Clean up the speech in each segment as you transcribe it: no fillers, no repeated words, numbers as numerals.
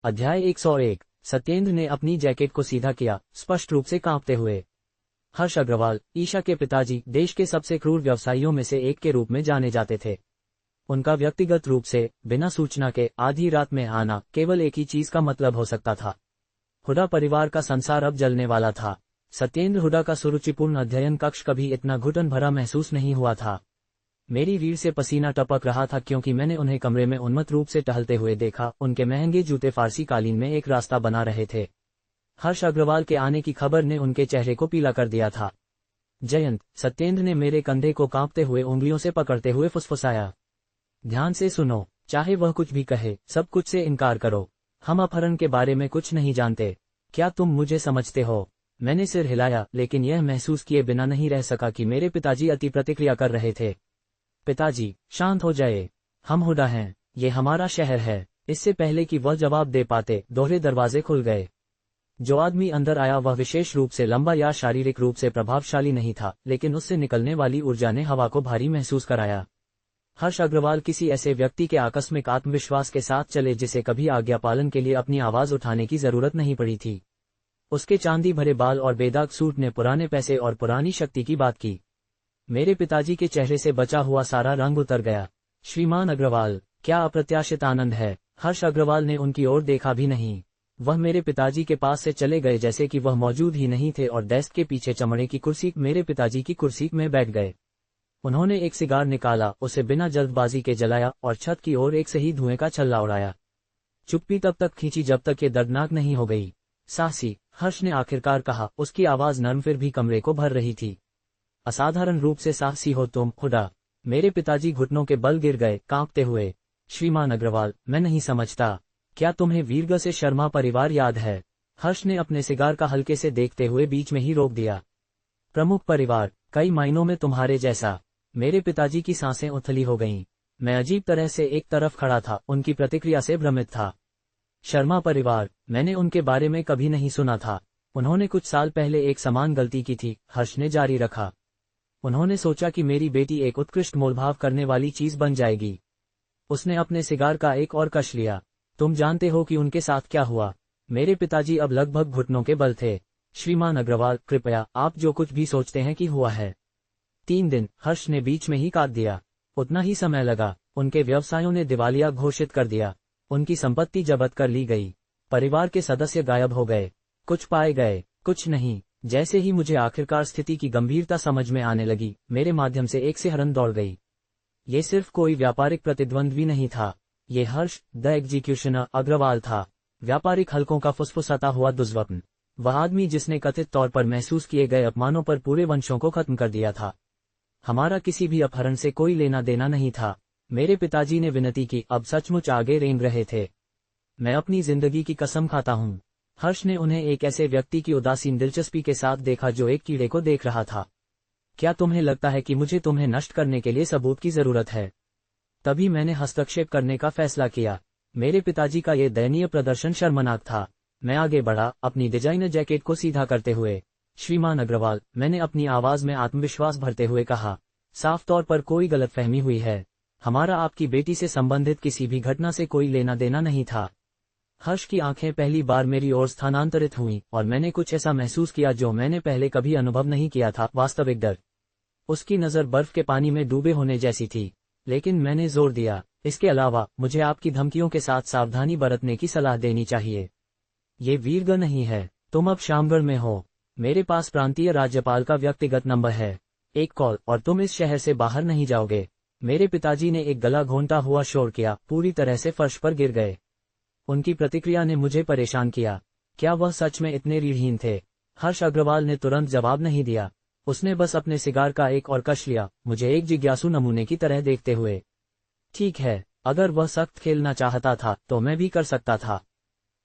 अध्याय 101। सत्येंद्र ने अपनी जैकेट को सीधा किया, स्पष्ट रूप से कांपते हुए। हर्ष अग्रवाल, ईशा के पिताजी, देश के सबसे क्रूर व्यवसायियों में से एक के रूप में जाने जाते थे। उनका व्यक्तिगत रूप से, बिना सूचना के, आधी रात में आना केवल एक ही चीज का मतलब हो सकता था। हुडा परिवार का संसार अब जलने वाला था। सत्येंद्र हुडा का सुरुचिपूर्ण अध्ययन कक्ष कभी इतना घुटन भरा महसूस नहीं हुआ था। मेरी रीढ़ से पसीना टपक रहा था क्योंकि मैंने उन्हें कमरे में उन्मत्त रूप से टहलते हुए देखा। उनके महंगे जूते फारसी कालीन में एक रास्ता बना रहे थे। हर्ष अग्रवाल के आने की खबर ने उनके चेहरे को पीला कर दिया था। जयंत, सत्येंद्र ने मेरे कंधे को कांपते हुए उंगलियों से पकड़ते हुए फुसफुसाया। ध्यान से सुनो, चाहे वह कुछ भी कहे, सब कुछ से इनकार करो। हम अपहरण के बारे में कुछ नहीं जानते। क्या तुम मुझे समझते हो? मैंने सिर हिलाया, लेकिन यह महसूस किए बिना नहीं रह सका कि मेरे पिताजी अति प्रतिक्रिया कर रहे थे। पिताजी, शांत हो जाए। हम हुडा हैं, ये हमारा शहर है। इससे पहले कि वह जवाब दे पाते, दोहरे दरवाजे खुल गए। जो आदमी अंदर आया वह विशेष रूप से लंबा या शारीरिक रूप से प्रभावशाली नहीं था, लेकिन उससे निकलने वाली ऊर्जा ने हवा को भारी महसूस कराया। हर्ष अग्रवाल किसी ऐसे व्यक्ति के आकस्मिक आत्मविश्वास के साथ चले जिसे कभी आज्ञा पालन के लिए अपनी आवाज उठाने की जरूरत नहीं पड़ी थी। उसके चांदी भरे बाल और बेदाग सूट ने पुराने पैसे और पुरानी शक्ति की बात की। मेरे पिताजी के चेहरे से बचा हुआ सारा रंग उतर गया। श्रीमान अग्रवाल, क्या अप्रत्याशित आनंद है। हर्ष अग्रवाल ने उनकी ओर देखा भी नहीं। वह मेरे पिताजी के पास से चले गए जैसे कि वह मौजूद ही नहीं थे और डेस्क के पीछे चमड़े की कुर्सी मेरे पिताजी की कुर्सी में बैठ गए। उन्होंने एक सिगार निकाला, उसे बिना जल्दबाजी के जलाया और छत की ओर एक सही धुएं का छल्ला उड़ाया। चुप्पी तब तक खींची जब तक ये दर्दनाक नहीं हो गई। साहसी, हर्ष ने आखिरकार कहा, उसकी आवाज नर्म फिर भी कमरे को भर रही थी। असाधारण रूप से साहसी हो तुम, हुडा। मेरे पिताजी घुटनों के बल गिर गए, कांपते हुए। श्रीमान अग्रवाल, मैं नहीं समझता। क्या तुम्हें वीरगा से शर्मा परिवार याद है? हर्ष ने अपने सिगार का हल्के से देखते हुए बीच में ही रोक दिया। प्रमुख परिवार, कई मायनों में तुम्हारे जैसा। मेरे पिताजी की सांसें उथली हो गईं। मैं अजीब तरह से एक तरफ खड़ा था, उनकी प्रतिक्रिया से भ्रमित था। शर्मा परिवार, मैंने उनके बारे में कभी नहीं सुना था। उन्होंने कुछ साल पहले एक समान गलती की थी, हर्ष ने जारी रखा। उन्होंने सोचा कि मेरी बेटी एक उत्कृष्ट मोलभाव करने वाली चीज बन जाएगी। उसने अपने सिगार का एक और कश लिया। तुम जानते हो कि उनके साथ क्या हुआ? मेरे पिताजी अब लगभग घुटनों के बल थे। श्रीमान अग्रवाल, कृपया, आप जो कुछ भी सोचते हैं कि हुआ है। 3 दिन, हर्ष ने बीच में ही काट दिया। उतना ही समय लगा। उनके व्यवसायों ने दिवालिया घोषित कर दिया। उनकी संपत्ति जब्त कर ली गई। परिवार के सदस्य गायब हो गए। कुछ पाए गए, कुछ नहीं। जैसे ही मुझे आखिरकार स्थिति की गंभीरता समझ में आने लगी, मेरे माध्यम से एक सिहरन दौड़ गई। ये सिर्फ कोई व्यापारिक प्रतिद्वंद्वी नहीं था। ये हर्ष, द एग्जीक्यूशनर अग्रवाल था। व्यापारिक हलकों का फुसफुसाता हुआ दुर्स्वप्न। वह आदमी जिसने कथित तौर पर महसूस किए गए अपमानों पर पूरे वंशों को खत्म कर दिया था। हमारा किसी भी अपहरण से कोई लेना देना नहीं था। मेरे पिताजी ने विनती की, अब सचमुच आगे रेंग रहे थे। मैं अपनी जिंदगी की कसम खाता हूँ। हर्ष ने उन्हें एक ऐसे व्यक्ति की उदासीन दिलचस्पी के साथ देखा जो एक कीड़े को देख रहा था। क्या तुम्हें लगता है कि मुझे तुम्हें नष्ट करने के लिए सबूत की जरूरत है? तभी मैंने हस्तक्षेप करने का फैसला किया। मेरे पिताजी का यह दयनीय प्रदर्शन शर्मनाक था। मैं आगे बढ़ा, अपनी डिजाइनर जैकेट को सीधा करते हुए। श्रीमान अग्रवाल, मैंने अपनी आवाज में आत्मविश्वास भरते हुए कहा, साफ तौर पर कोई गलतफहमी हुई है। हमारा आपकी बेटी से संबंधित किसी भी घटना से कोई लेना देना नहीं था। हर्ष की आंखें पहली बार मेरी ओर स्थानांतरित हुईं और मैंने कुछ ऐसा महसूस किया जो मैंने पहले कभी अनुभव नहीं किया था, वास्तविक डर। उसकी नजर बर्फ के पानी में डूबे होने जैसी थी। लेकिन मैंने जोर दिया, इसके अलावा मुझे आपकी धमकियों के साथ सावधानी बरतने की सलाह देनी चाहिए। ये वीरगा नहीं है। तुम अब शामगढ़ में हो। मेरे पास प्रांतीय राज्यपाल का व्यक्तिगत नंबर है। एक कॉल और तुम इस शहर से बाहर नहीं जाओगे। मेरे पिताजी ने एक गला घोंटा हुआ शोर किया, पूरी तरह से फर्श पर गिर गए। उनकी प्रतिक्रिया ने मुझे परेशान किया। क्या वह सच में इतने रीढ़हीन थे? हर्ष अग्रवाल ने तुरंत जवाब नहीं दिया। उसने बस अपने सिगार का एक और कश लिया, मुझे एक जिज्ञासु नमूने की तरह देखते हुए। ठीक है, अगर वह सख्त खेलना चाहता था तो मैं भी कर सकता था।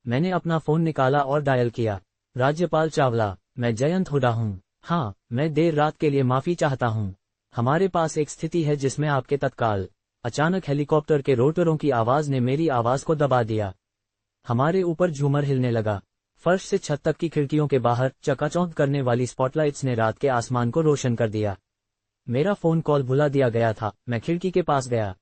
मैंने अपना फोन निकाला और डायल किया। राज्यपाल चावला, मैं जयंत हुडा हूँ। हाँ, मैं देर रात के लिए माफी चाहता हूँ। हमारे पास एक स्थिति है जिसमें आपके तत्काल। अचानक हेलीकॉप्टर के रोटरों की आवाज ने मेरी आवाज को दबा दिया। हमारे ऊपर झूमर हिलने लगा। फर्श से छत तक की खिड़कियों के बाहर चकाचौंध करने वाली स्पॉटलाइट्स ने रात के आसमान को रोशन कर दिया। मेरा फोन कॉल भुला दिया गया था। मैं खिड़की के पास गया।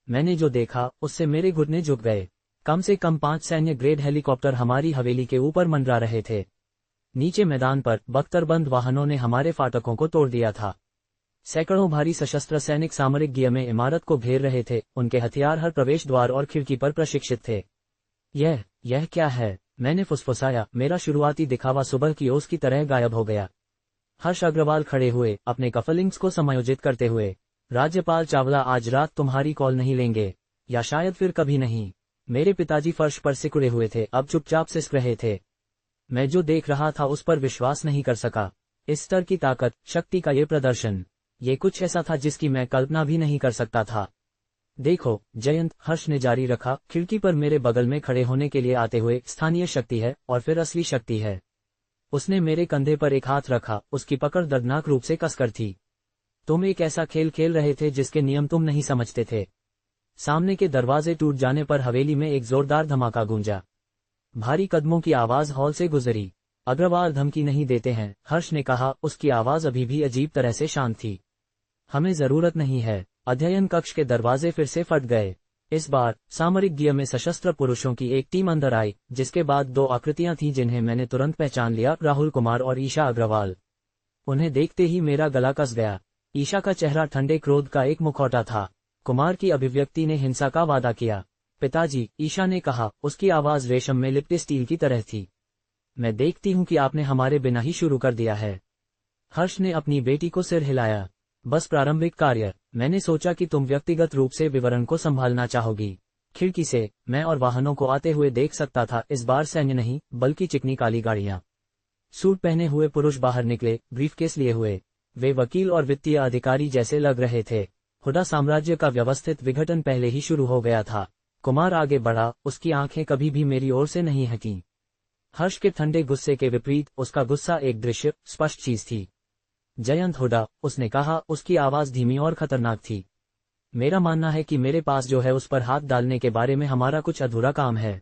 मैंने जो देखा उससे मेरे घुटने झुक गए। कम से कम 5 सैन्य ग्रेड हेलीकॉप्टर हमारी हवेली के ऊपर मंडरा रहे थे। नीचे मैदान पर बख्तरबंद वाहनों ने हमारे फाटकों को तोड़ दिया था। सैकड़ों भारी सशस्त्र सैनिक सामरिक गियर में इमारत को घेर रहे थे, उनके हथियार हर प्रवेश द्वार और खिड़की पर प्रशिक्षित थे। यह क्या है? मैंने फुसफुसाया। मेरा शुरुआती दिखावा सुबह की ओस की तरह गायब हो गया। हर्ष अग्रवाल खड़े हुए, अपने कफलिंग्स को समायोजित करते हुए। राज्यपाल चावला आज रात तुम्हारी कॉल नहीं लेंगे, या शायद फिर कभी नहीं। मेरे पिताजी फर्श पर सिकुड़े हुए थे, अब चुपचाप सिसक रहे थे। मैं जो देख रहा था उस पर विश्वास नहीं कर सका। इस स्तर की ताकत, शक्ति का ये प्रदर्शन, ये कुछ ऐसा था जिसकी मैं कल्पना भी नहीं कर सकता था। देखो जयंत, हर्ष ने जारी रखा, खिड़की पर मेरे बगल में खड़े होने के लिए आते हुए, स्थानीय शक्ति है और फिर असली शक्ति है। उसने मेरे कंधे पर एक हाथ रखा, उसकी पकड़ दर्दनाक रूप से कसकर थी। तुम एक ऐसा खेल खेल रहे थे जिसके नियम तुम नहीं समझते थे। सामने के दरवाजे टूट जाने पर हवेली में एक जोरदार धमाका गूंजा। भारी कदमों की आवाज हॉल से गुजरी। अग्रवाल धमकी नहीं देते हैं, हर्ष ने कहा, उसकी आवाज अभी भी अजीब तरह से शांत थी। हमें जरूरत नहीं है। अध्ययन कक्ष के दरवाजे फिर से फट गए। इस बार सामरिक गियर में सशस्त्र पुरुषों की एक टीम अंदर आई, जिसके बाद 2 आकृतियां थीं जिन्हें मैंने तुरंत पहचान लिया, राहुल कुमार और ईशा अग्रवाल। उन्हें देखते ही मेरा गला कस गया। ईशा का चेहरा ठंडे क्रोध का एक मुखौटा था। कुमार की अभिव्यक्ति ने हिंसा का वादा किया। पिताजी, ईशा ने कहा, उसकी आवाज रेशम में लिपटे स्टील की तरह थी। मैं देखती हूं कि आपने हमारे बिना ही शुरू कर दिया है। हर्ष ने अपनी बेटी को सिर हिलाया। बस प्रारंभिक कार्य। मैंने सोचा कि तुम व्यक्तिगत रूप से विवरण को संभालना चाहोगी। खिड़की से मैं और वाहनों को आते हुए देख सकता था। इस बार सैन्य नहीं, बल्कि चिकनी काली गाड़ियां। सूट पहने हुए पुरुष बाहर निकले, ब्रीफकेस लिए हुए। वे वकील और वित्तीय अधिकारी जैसे लग रहे थे। हुडा साम्राज्य का व्यवस्थित विघटन पहले ही शुरू हो गया था। कुमार आगे बढ़ा, उसकी आंखें कभी भी मेरी ओर से नहीं हटीं। हर्ष के ठंडे गुस्से के विपरीत उसका गुस्सा एक दृश्य, स्पष्ट चीज थी। जयंत हुडा, उसने कहा, उसकी आवाज धीमी और खतरनाक थी। मेरा मानना है कि मेरे पास जो है उस पर हाथ डालने के बारे में हमारा कुछ अधूरा काम है।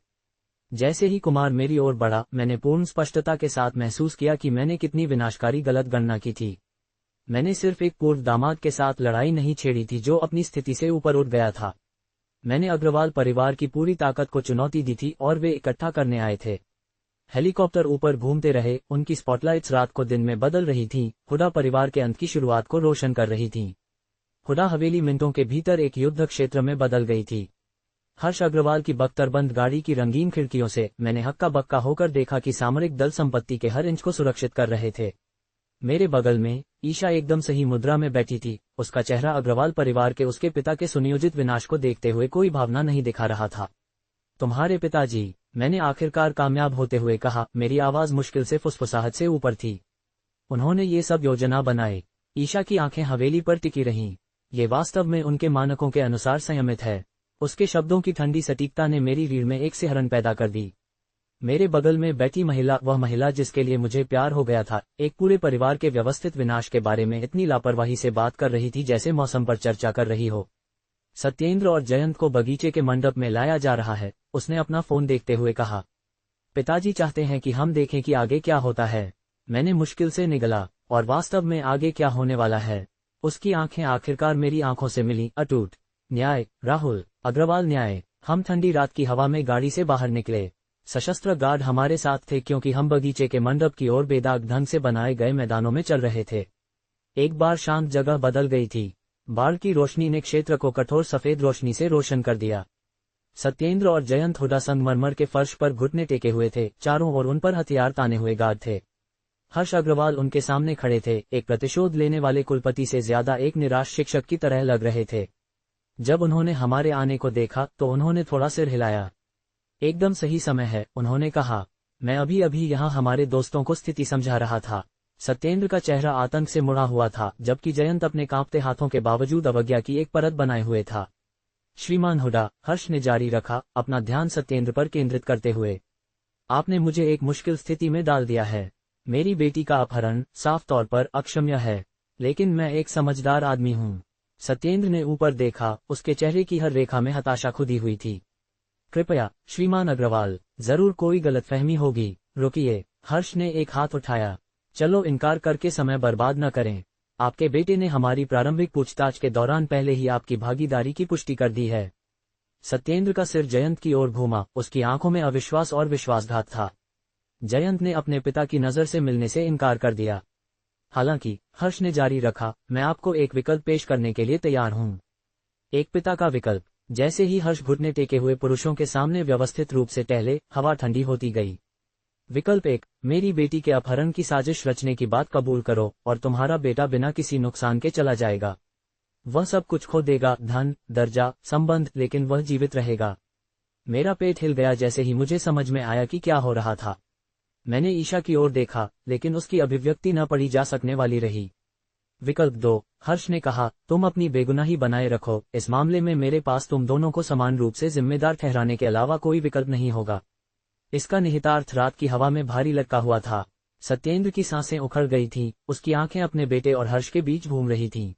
जैसे ही कुमार मेरी ओर बढ़ा, मैंने पूर्ण स्पष्टता के साथ महसूस किया कि मैंने कितनी विनाशकारी गलत गणना की थी। मैंने सिर्फ एक पूर्व दामाद के साथ लड़ाई नहीं छेड़ी थी जो अपनी स्थिति से ऊपर उठ गया था। मैंने अग्रवाल परिवार की पूरी ताकत को चुनौती दी थी और वे इकट्ठा करने आए थे। हेलीकॉप्टर ऊपर घूमते रहे, उनकी स्पॉटलाइट्स रात को दिन में बदल रही थीं, हुडा परिवार के अंत की शुरुआत को रोशन कर रही थीं। हुडा हवेली मिनटों के भीतर एक युद्ध क्षेत्र में बदल गई थी। हर्ष अग्रवाल की बख्तरबंद गाड़ी की रंगीन खिड़कियों से मैंने हक्का बक्का होकर देखा कि सामरिक दल संपत्ति के हर इंच को सुरक्षित कर रहे थे। मेरे बगल में ईशा एकदम सही मुद्रा में बैठी थी। उसका चेहरा अग्रवाल परिवार के उसके पिता के सुनियोजित विनाश को देखते हुए कोई भावना नहीं दिखा रहा था। तुम्हारे पिताजी, मैंने आखिरकार कामयाब होते हुए कहा। मेरी आवाज मुश्किल से फुसफुसाहट से ऊपर थी। उन्होंने ये सब योजना बनाए। ईशा की आंखें हवेली पर टिकी रहीं। ये वास्तव में उनके मानकों के अनुसार संयमित है। उसके शब्दों की ठंडी सटीकता ने मेरी रीढ़ में एक सिहरन पैदा कर दी। मेरे बगल में बैठी महिला, वह महिला जिसके लिए मुझे प्यार हो गया था, एक पूरे परिवार के व्यवस्थित विनाश के बारे में इतनी लापरवाही से बात कर रही थी जैसे मौसम पर चर्चा कर रही हो। सत्येंद्र और जयंत को बगीचे के मंडप में लाया जा रहा है, उसने अपना फोन देखते हुए कहा। पिताजी चाहते हैं कि हम देखें कि आगे क्या होता है। मैंने मुश्किल से निगला, और वास्तव में आगे क्या होने वाला है। उसकी आंखें आखिरकार मेरी आंखों से मिली, अटूट। न्याय, राहुल अग्रवाल, न्याय। हम ठंडी रात की हवा में गाड़ी से बाहर निकले। सशस्त्र गार्ड हमारे साथ थे क्योंकि हम बगीचे के मंडप की ओर बेदाग ढंग से बनाए गए मैदानों में चल रहे थे। एक बार शांत जगह बदल गई थी। बाढ़ की रोशनी ने क्षेत्र को कठोर सफेद रोशनी से रोशन कर दिया। सत्येंद्र और जयंत हुडा संगमरमर के फर्श पर घुटने टेके हुए थे। चारों ओर उन पर हथियार ताने हुए गार्ड थे। हर्ष अग्रवाल उनके सामने खड़े थे, एक प्रतिशोध लेने वाले कुलपति से ज्यादा एक निराश शिक्षक की तरह लग रहे थे। जब उन्होंने हमारे आने को देखा तो उन्होंने थोड़ा सिर हिलाया। एकदम सही समय है, उन्होंने कहा। मैं अभी अभी यहाँ हमारे दोस्तों को स्थिति समझा रहा था। सत्येंद्र का चेहरा आतंक से मुड़ा हुआ था, जबकि जयंत अपने कांपते हाथों के बावजूद अवज्ञा की एक परत बनाए हुए था। श्रीमान हुडा, हर्ष ने जारी रखा, अपना ध्यान सत्येंद्र पर केंद्रित करते हुए, आपने मुझे एक मुश्किल स्थिति में डाल दिया है। मेरी बेटी का अपहरण साफ तौर पर अक्षम्य है, लेकिन मैं एक समझदार आदमी हूँ। सत्येंद्र ने ऊपर देखा, उसके चेहरे की हर रेखा में हताशा खुदी हुई थी। कृपया श्रीमान अग्रवाल, जरूर कोई गलतफहमी होगी। रुकिए, हर्ष ने एक हाथ उठाया। चलो इनकार करके समय बर्बाद न करें। आपके बेटे ने हमारी प्रारंभिक पूछताछ के दौरान पहले ही आपकी भागीदारी की पुष्टि कर दी है। सत्येंद्र का सिर जयंत की ओर घूमा, उसकी आंखों में अविश्वास और विश्वासघात था। जयंत ने अपने पिता की नजर से मिलने से इनकार कर दिया। हालांकि हर्ष ने जारी रखा, मैं आपको एक विकल्प पेश करने के लिए तैयार हूं। एक पिता का विकल्प। जैसे ही हर्ष घुटने टेके हुए पुरुषों के सामने व्यवस्थित रूप से टहले, हवा ठंडी होती गई। विकल्प 1, मेरी बेटी के अपहरण की साजिश रचने की बात कबूल करो और तुम्हारा बेटा बिना किसी नुकसान के चला जाएगा। वह सब कुछ खो देगा, धन, दर्जा, संबंध, लेकिन वह जीवित रहेगा। मेरा पेट हिल गया जैसे ही मुझे समझ में आया कि क्या हो रहा था। मैंने ईशा की ओर देखा, लेकिन उसकी अभिव्यक्ति न पढ़ी जा सकने वाली रही। विकल्प 2, हर्ष ने कहा, तुम अपनी बेगुनाही बनाए रखो, इस मामले में मेरे पास तुम दोनों को समान रूप से जिम्मेदार ठहराने के अलावा कोई विकल्प नहीं होगा। इसका निहितार्थ रात की हवा में भारी लटका हुआ था। सत्येंद्र की सांसें उखड़ गई थीं, उसकी आंखें अपने बेटे और हर्ष के बीच घूम रही थीं।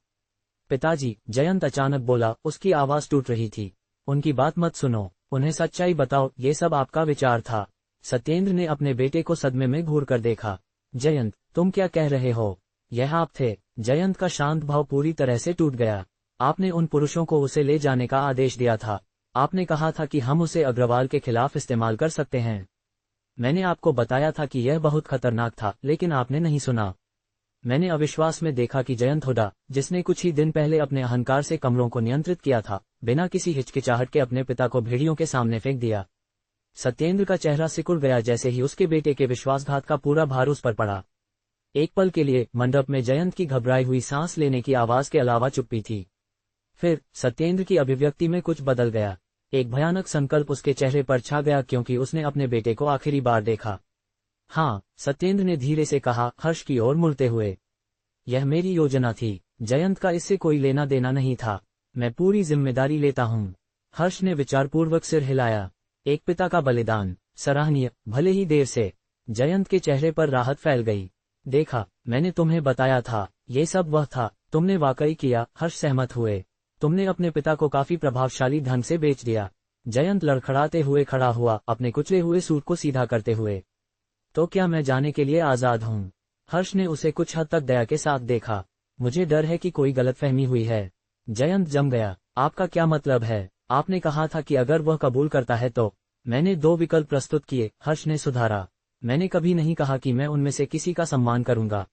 पिताजी, जयंत अचानक बोला, उसकी आवाज टूट रही थी। उनकी बात मत सुनो, उन्हें सच्चाई बताओ, ये सब आपका विचार था। सत्येंद्र ने अपने बेटे को सदमे में घूर कर देखा। जयंत, तुम क्या कह रहे हो? यह आप थे? जयंत का शांत भाव पूरी तरह से टूट गया। आपने उन पुरुषों को उसे ले जाने का आदेश दिया था। आपने कहा था कि हम उसे अग्रवाल के खिलाफ इस्तेमाल कर सकते हैं। मैंने आपको बताया था कि यह बहुत खतरनाक था, लेकिन आपने नहीं सुना। मैंने अविश्वास में देखा कि जयंत हुड्डा, जिसने कुछ ही दिन पहले अपने अहंकार से कमरों को नियंत्रित किया था, बिना किसी हिचकिचाहट के अपने पिता को भेड़ियों के सामने फेंक दिया। सत्येंद्र का चेहरा सिकुड़ गया जैसे ही उसके बेटे के विश्वासघात का पूरा भार उस पर पड़ा। एक पल के लिए मंडप में जयंत की घबराई हुई सांस लेने की आवाज के अलावा चुप्पी थी। फिर सत्येंद्र की अभिव्यक्ति में कुछ बदल गया। एक भयानक संकल्प उसके चेहरे पर छा गया, क्योंकि उसने अपने बेटे को आखिरी बार देखा। हाँ, सत्येंद्र ने धीरे से कहा, हर्ष की ओर मुड़ते हुए। यह मेरी योजना थी। जयंत का इससे कोई लेना देना नहीं था। मैं पूरी जिम्मेदारी लेता हूँ। हर्ष ने विचारपूर्वक सिर हिलाया। एक पिता का बलिदान, सराहनीय, भले ही देर से। जयंत के चेहरे पर राहत फैल गई। देखा, मैंने तुम्हें बताया था, ये सब वह था। तुमने वाकई किया। हर्ष सहमत हुए। तुमने अपने पिता को काफी प्रभावशाली ढंग से बेच दिया। जयंत लड़खड़ाते हुए खड़ा हुआ, अपने कुचले हुए सूट को सीधा करते हुए। तो क्या मैं जाने के लिए आजाद हूँ? हर्ष ने उसे कुछ हद तक दया के साथ देखा। मुझे डर है कि कोई गलतफहमी हुई है। जयंत जम गया। आपका क्या मतलब है? आपने कहा था कि अगर वह कबूल करता है तो। मैंने 2 विकल्प प्रस्तुत किए, हर्ष ने सुधारा। मैंने कभी नहीं कहा कि मैं उनमें से किसी का सम्मान करूंगा।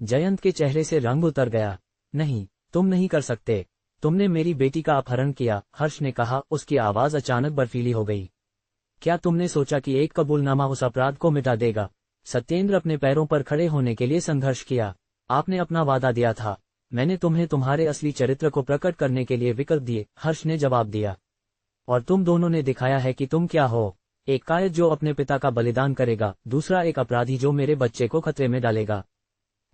जयंत के चेहरे से रंग उतर गया। नहीं, तुम नहीं कर सकते। तुमने मेरी बेटी का अपहरण किया, हर्ष ने कहा, उसकी आवाज अचानक बर्फीली हो गई। क्या तुमने सोचा कि एक कबूलनामा उस अपराध को मिटा देगा? सत्येंद्र अपने पैरों पर खड़े होने के लिए संघर्ष किया। आपने अपना वादा दिया था। मैंने तुम्हें तुम्हारे असली चरित्र को प्रकट करने के लिए विकल्प दिए, हर्ष ने जवाब दिया। और तुम दोनों ने दिखाया है कि तुम क्या हो। एक कायद जो अपने पिता का बलिदान करेगा, दूसरा एक अपराधी जो मेरे बच्चे को खतरे में डालेगा।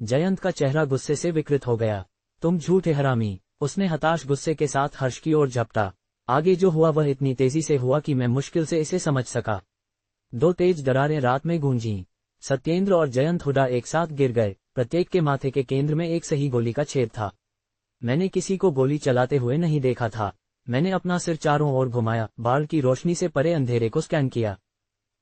जयंत का चेहरा गुस्से से विकृत हो गया। तुम झूठे हरामी। उसने हताश गुस्से के साथ हर्ष की ओर झपटा। आगे जो हुआ वह इतनी तेजी से हुआ कि मैं मुश्किल से इसे समझ सका। 2 तेज दरारें रात में गूंजी। सत्येंद्र और जयंत हुड्डा एक साथ गिर गए। प्रत्येक के माथे के केंद्र में एक सही गोली का छेद था। मैंने किसी को गोली चलाते हुए नहीं देखा था। मैंने अपना सिर चारों ओर घुमाया, बाल की रोशनी से परे अंधेरे को स्कैन किया।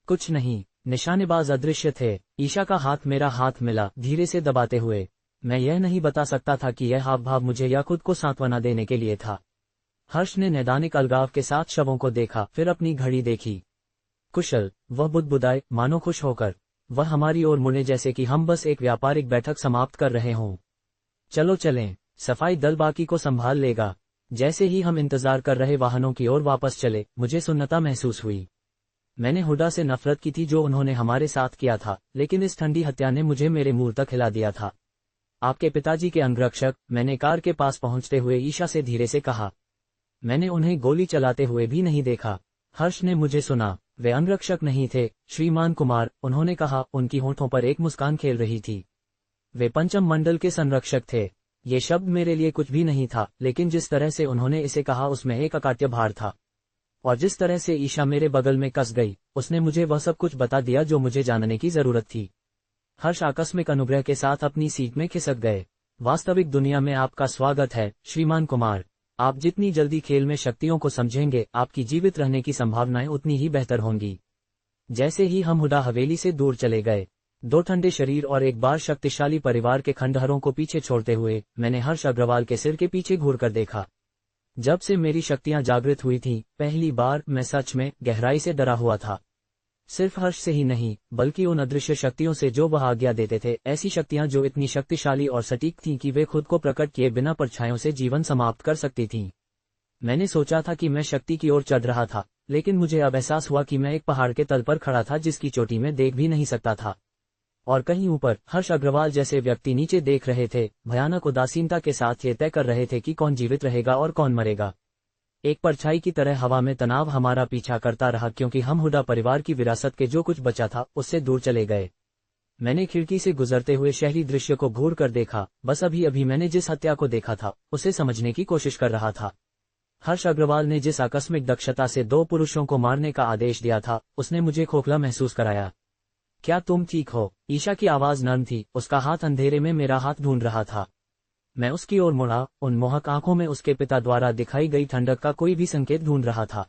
कुछ नहीं। निशानेबाज अदृश्य थे। ईशा का हाथ मेरा हाथ मिला, धीरे से दबाते हुए। मैं यह नहीं बता सकता था कि यह हाव भाव मुझे या खुद को सांत्वना देने के लिए था। हर्ष ने नैदानिक अलगाव के साथ शवों को देखा, फिर अपनी घड़ी देखी। कुशल, वह बुदबुदाए, मानो खुश होकर। वह हमारी ओर मुड़े जैसे कि हम बस एक व्यापारिक बैठक समाप्त कर रहे हों। चलो चलें, सफाई दल बाकी को संभाल लेगा। जैसे ही हम इंतजार कर रहे वाहनों की ओर वापस चले, मुझे सुन्नता महसूस हुई। मैंने हुड्डा से नफरत की थी जो उन्होंने हमारे साथ किया था, लेकिन इस ठंडी हत्या ने मुझे मेरे मूल तक हिला दिया था। आपके पिताजी के अंगरक्षक, मैंने कार के पास पहुंचते हुए ईशा से धीरे से कहा। मैंने उन्हें गोली चलाते हुए भी नहीं देखा। हर्ष ने मुझे सुना। वे अंगरक्षक नहीं थे, श्रीमान कुमार, उन्होंने कहा, उनकी होठों पर एक मुस्कान खेल रही थी। वे पंचम मंडल के संरक्षक थे। ये शब्द मेरे लिए कुछ भी नहीं था, लेकिन जिस तरह से उन्होंने इसे कहा उसमें एक अकाट्य भार था। और जिस तरह से ईशा मेरे बगल में कस गई, उसने मुझे वह सब कुछ बता दिया जो मुझे जानने की जरूरत थी। हर्ष आकस्मिक अनुग्रह के साथ अपनी सीट में खिसक गए। वास्तविक दुनिया में आपका स्वागत है, श्रीमान कुमार। आप जितनी जल्दी खेल में शक्तियों को समझेंगे, आपकी जीवित रहने की संभावनाएं उतनी ही बेहतर होंगी। जैसे ही हम हुड्डा हवेली से दूर चले गए, 2 ठंडे शरीर और एक बार शक्तिशाली परिवार के खंडहरों को पीछे छोड़ते हुए, मैंने हर्ष अग्रवाल के सिर के पीछे घूरकर देखा। जब से मेरी शक्तियां जागृत हुई थीं, पहली बार मैं सच में गहराई से डरा हुआ था। सिर्फ हर्ष से ही नहीं, बल्कि उन अदृश्य शक्तियों से जो वह आज्ञा देते थे, ऐसी शक्तियां जो इतनी शक्तिशाली और सटीक थीं कि वे खुद को प्रकट किए बिना परछाइयों से जीवन समाप्त कर सकती थीं। मैंने सोचा था कि मैं शक्ति की ओर चढ़ रहा था, लेकिन मुझे अब एहसास हुआ कि मैं एक पहाड़ के तल पर खड़ा था जिसकी चोटी में देख भी नहीं सकता था। और कहीं ऊपर हर्ष अग्रवाल जैसे व्यक्ति नीचे देख रहे थे, भयानक उदासीनता के साथ ये तय कर रहे थे कि कौन जीवित रहेगा और कौन मरेगा। एक परछाई की तरह हवा में तनाव हमारा पीछा करता रहा, क्योंकि हम हुडा परिवार की विरासत के जो कुछ बचा था उससे दूर चले गए। मैंने खिड़की से गुजरते हुए शहरी दृश्य को घूर कर देखा। बस अभी अभी मैंने जिस हत्या को देखा था उसे समझने की कोशिश कर रहा था। हर्ष अग्रवाल ने जिस आकस्मिक दक्षता से 2 पुरुषों को मारने का आदेश दिया था, उसने मुझे खोखला महसूस कराया। क्या तुम ठीक हो? ईशा की आवाज नर्म थी, उसका हाथ अंधेरे में मेरा हाथ ढूंढ रहा था। मैं उसकी ओर मुड़ा, उन मोहक आंखों में उसके पिता द्वारा दिखाई गई ठंडक का कोई भी संकेत ढूंढ रहा था।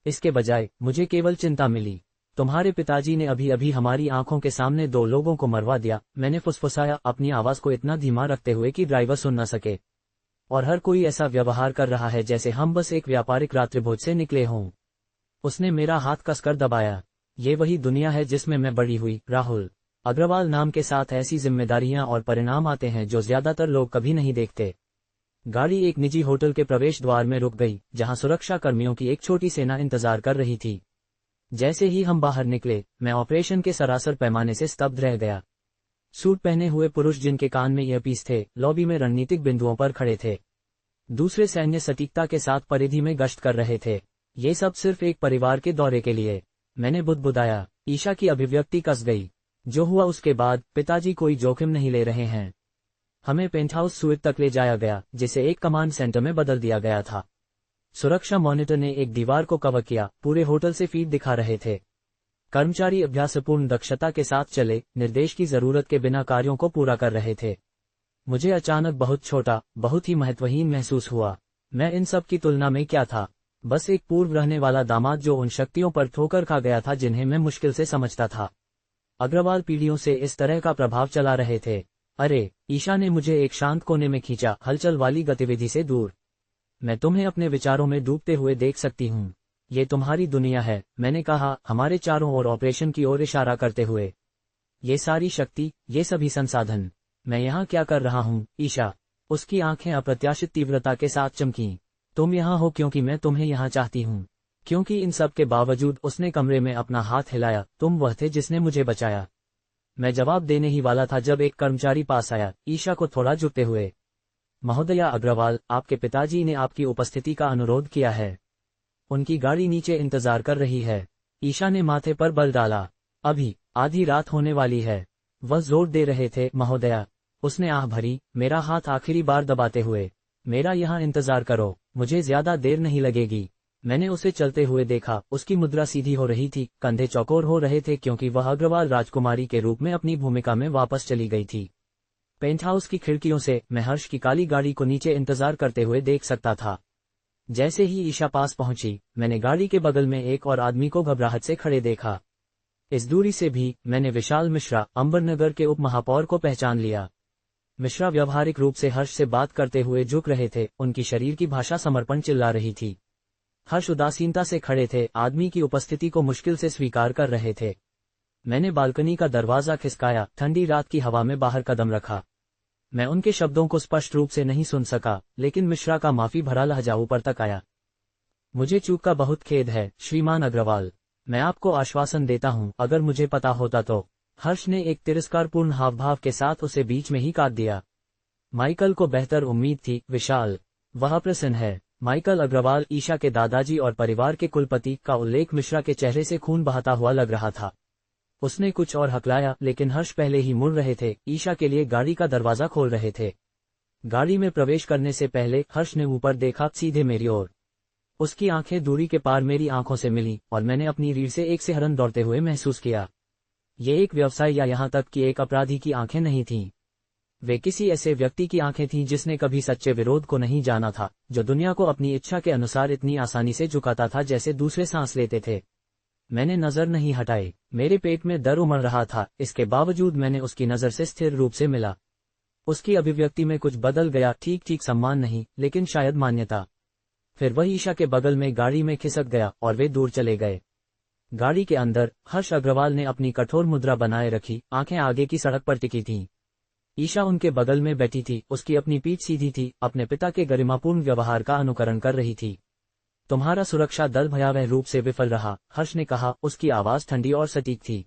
इसके बजाय मुझे केवल चिंता मिली। तुम्हारे पिताजी ने अभी अभी हमारी आंखों के सामने 2 लोगों को मरवा दिया, मैंने फुसफुसाया, अपनी आवाज को इतना धीमा रखते हुए कि ड्राइवर सुन न सके। और हर कोई ऐसा व्यवहार कर रहा है जैसे हम बस एक व्यापारिक रात्रिभोज से निकले हों। उसने मेरा हाथ कसकर दबाया। ये वही दुनिया है जिसमें मैं बड़ी हुई, राहुल। अग्रवाल नाम के साथ ऐसी जिम्मेदारियां और परिणाम आते हैं जो ज्यादातर लोग कभी नहीं देखते। गाड़ी एक निजी होटल के प्रवेश द्वार में रुक गई, जहां सुरक्षा कर्मियों की एक छोटी सेना इंतजार कर रही थी। जैसे ही हम बाहर निकले, मैं ऑपरेशन के सरासर पैमाने से स्तब्ध रह गया। सूट पहने हुए पुरुष जिनके कान में ईयरपीस थे, लॉबी में रणनीतिक बिंदुओं पर खड़े थे। दूसरे सैन्य सटीकता के साथ परिधि में गश्त कर रहे थे। ये सब सिर्फ एक परिवार के दौरे के लिए। मैंने बुदबुदाया। ईशा की अभिव्यक्ति कस गई। जो हुआ उसके बाद, पिताजी कोई जोखिम नहीं ले रहे हैं। हमें पेंटहाउस स्वीट तक ले जाया गया, जिसे एक कमांड सेंटर में बदल दिया गया था। सुरक्षा मॉनिटर ने एक दीवार को कवर किया, पूरे होटल से फीड दिखा रहे थे। कर्मचारी अभ्यासपूर्ण दक्षता के साथ चले, निर्देश की जरूरत के बिना कार्यों को पूरा कर रहे थे। मुझे अचानक बहुत छोटा, बहुत ही महत्वहीन महसूस हुआ। मैं इन सब की तुलना में क्या था? बस एक पूर्व रहने वाला दामाद जो उन शक्तियों पर ठोकर खा गया था जिन्हें मैं मुश्किल से समझता था। अग्रवाल पीढ़ियों से इस तरह का प्रभाव चला रहे थे। अरे, ईशा ने मुझे एक शांत कोने में खींचा, हलचल वाली गतिविधि से दूर। मैं तुम्हें अपने विचारों में डूबते हुए देख सकती हूँ। ये तुम्हारी दुनिया है, मैंने कहा, हमारे चारों ओर ऑपरेशन की ओर इशारा करते हुए। ये सारी शक्ति, ये सभी संसाधन, मैं यहाँ क्या कर रहा हूँ, ईशा? उसकी आंखें अप्रत्याशित तीव्रता के साथ चमकीं। तुम यहाँ हो क्योंकि मैं तुम्हें यहाँ चाहती हूँ। क्योंकि इन सब के बावजूद उसने कमरे में अपना हाथ हिलाया। तुम वह थे जिसने मुझे बचाया। मैं जवाब देने ही वाला था जब एक कर्मचारी पास आया, ईशा को थोड़ा झुकते हुए। महोदया अग्रवाल, आपके पिताजी ने आपकी उपस्थिति का अनुरोध किया है। उनकी गाड़ी नीचे इंतजार कर रही है। ईशा ने माथे पर बल डाला। अभी आधी रात होने वाली है। वह जोर दे रहे थे, महोदया। उसने आह भरी, मेरा हाथ आखिरी बार दबाते हुए। मेरा यहाँ इंतजार करो, मुझे ज्यादा देर नहीं लगेगी। मैंने उसे चलते हुए देखा, उसकी मुद्रा सीधी हो रही थी, कंधे चौकोर हो रहे थे क्योंकि वह अग्रवाल राजकुमारी के रूप में अपनी भूमिका में वापस चली गई थी। पेंटहाउस की खिड़कियों से मैं हर्ष की काली गाड़ी को नीचे इंतजार करते हुए देख सकता था। जैसे ही ईशा पास पहुंची, मैंने गाड़ी के बगल में एक और आदमी को घबराहट से खड़े देखा। इस दूरी से भी मैंने विशाल मिश्रा, अंबरनगर के उप महापौर को पहचान लिया। मिश्रा व्यावहारिक रूप से हर्ष से बात करते हुए झुक रहे थे, उनकी शरीर की भाषा समर्पण चिल्ला रही थी। हर्ष उदासीनता से खड़े थे, आदमी की उपस्थिति को मुश्किल से स्वीकार कर रहे थे। मैंने बालकनी का दरवाजा खिसकाया, ठंडी रात की हवा में बाहर कदम रखा। मैं उनके शब्दों को स्पष्ट रूप से नहीं सुन सका, लेकिन मिश्रा का माफी भरा लहजा ऊपर तक आया। मुझे चूक का बहुत खेद है, श्रीमान अग्रवाल। मैं आपको आश्वासन देता हूँ, अगर मुझे पता होता तो। हर्ष ने एक तिरस्कारपूर्ण हावभाव के साथ उसे बीच में ही काट दिया। माइकल को बेहतर उम्मीद थी, विशाल। वह प्रसन्न है। माइकल अग्रवाल, ईशा के दादाजी और परिवार के कुलपति का उल्लेख मिश्रा के चेहरे से खून बहाता हुआ लग रहा था। उसने कुछ और हकलाया, लेकिन हर्ष पहले ही मुड़ रहे थे, ईशा के लिए गाड़ी का दरवाजा खोल रहे थे। गाड़ी में प्रवेश करने से पहले हर्ष ने ऊपर देखा, सीधे मेरी ओर। उसकी आंखें दूरी के पार मेरी आंखों से मिली और मैंने अपनी रीढ़ से एक सिहरन दौड़ते हुए महसूस किया। ये एक व्यवसाय या यहाँ तक कि एक अपराधी की आंखें नहीं थीं। वे किसी ऐसे व्यक्ति की आंखें थीं जिसने कभी सच्चे विरोध को नहीं जाना था, जो दुनिया को अपनी इच्छा के अनुसार इतनी आसानी से झुकाता था जैसे दूसरे सांस लेते थे। मैंने नजर नहीं हटाई। मेरे पेट में दर्द उमड़ रहा था, इसके बावजूद मैंने उसकी नजर से स्थिर रूप से मिला। उसकी अभिव्यक्ति में कुछ बदल गया, ठीक ठीक सम्मान नहीं, लेकिन शायद मान्यता। फिर वह ईशा के बगल में गाड़ी में खिसक गया और वे दूर चले गए। गाड़ी के अंदर हर्ष अग्रवाल ने अपनी कठोर मुद्रा बनाए रखी, आंखें आगे की सड़क पर टिकी थीं। ईशा उनके बगल में बैठी थी, उसकी अपनी पीठ सीधी थी, अपने पिता के गरिमापूर्ण व्यवहार का अनुकरण कर रही थी। तुम्हारा सुरक्षा दल भयावह रूप से विफल रहा, हर्ष ने कहा, उसकी आवाज ठंडी और सटीक थी।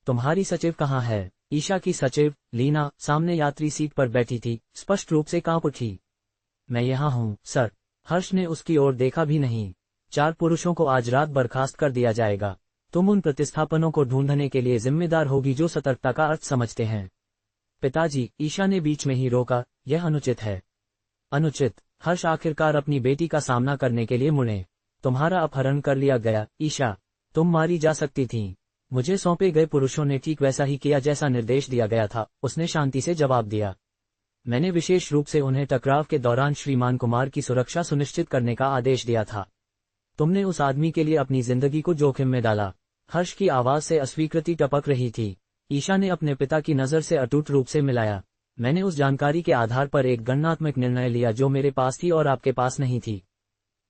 तुम्हारी सचिव कहाँ है? ईशा की सचिव, लीना, सामने यात्री सीट पर बैठी थी, स्पष्ट रूप से कांप उठी। मैं यहाँ हूँ, सर। हर्ष ने उसकी ओर देखा भी नहीं। 4 पुरुषों को आज रात बर्खास्त कर दिया जाएगा। तुम उन प्रतिस्थापनों को ढूंढने के लिए जिम्मेदार होगी जो सतर्कता का अर्थ समझते हैं। पिताजी, ईशा ने बीच में ही रोका, यह अनुचित है। अनुचित? हर्ष आखिरकार अपनी बेटी का सामना करने के लिए मुड़े। तुम्हारा अपहरण कर लिया गया, ईशा। तुम मारी जा सकती थीं। मुझे सौंपे गए पुरुषों ने ठीक वैसा ही किया जैसा निर्देश दिया गया था, उसने शांति से जवाब दिया। मैंने विशेष रूप से उन्हें टकराव के दौरान श्रीमान कुमार की सुरक्षा सुनिश्चित करने का आदेश दिया था। तुमने उस आदमी के लिए अपनी जिंदगी को जोखिम में डाला। हर्ष की आवाज से अस्वीकृति टपक रही थी। ईशा ने अपने पिता की नजर से अटूट रूप से मिलाया। मैंने उस जानकारी के आधार पर एक गणनात्मक निर्णय लिया जो मेरे पास थी और आपके पास नहीं थी।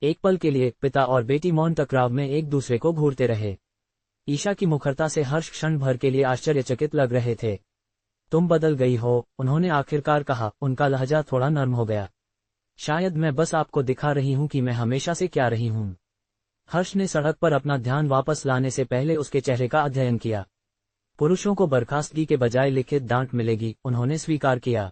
एक पल के लिए पिता और बेटी मौन टकराव में एक दूसरे को घूरते रहे। ईशा की मुखरता से हर्ष क्षण भर के लिए आश्चर्यचकित लग रहे थे। तुम बदल गई हो, उन्होंने आखिरकार कहा, उनका लहजा थोड़ा नर्म हो गया। शायद मैं बस आपको दिखा रही हूं कि मैं हमेशा से क्या रही हूं। हर्ष ने सड़क पर अपना ध्यान वापस लाने से पहले उसके चेहरे का अध्ययन किया। पुरुषों को बर्खास्तगी के बजाय लिखित डांट मिलेगी, उन्होंने स्वीकार किया।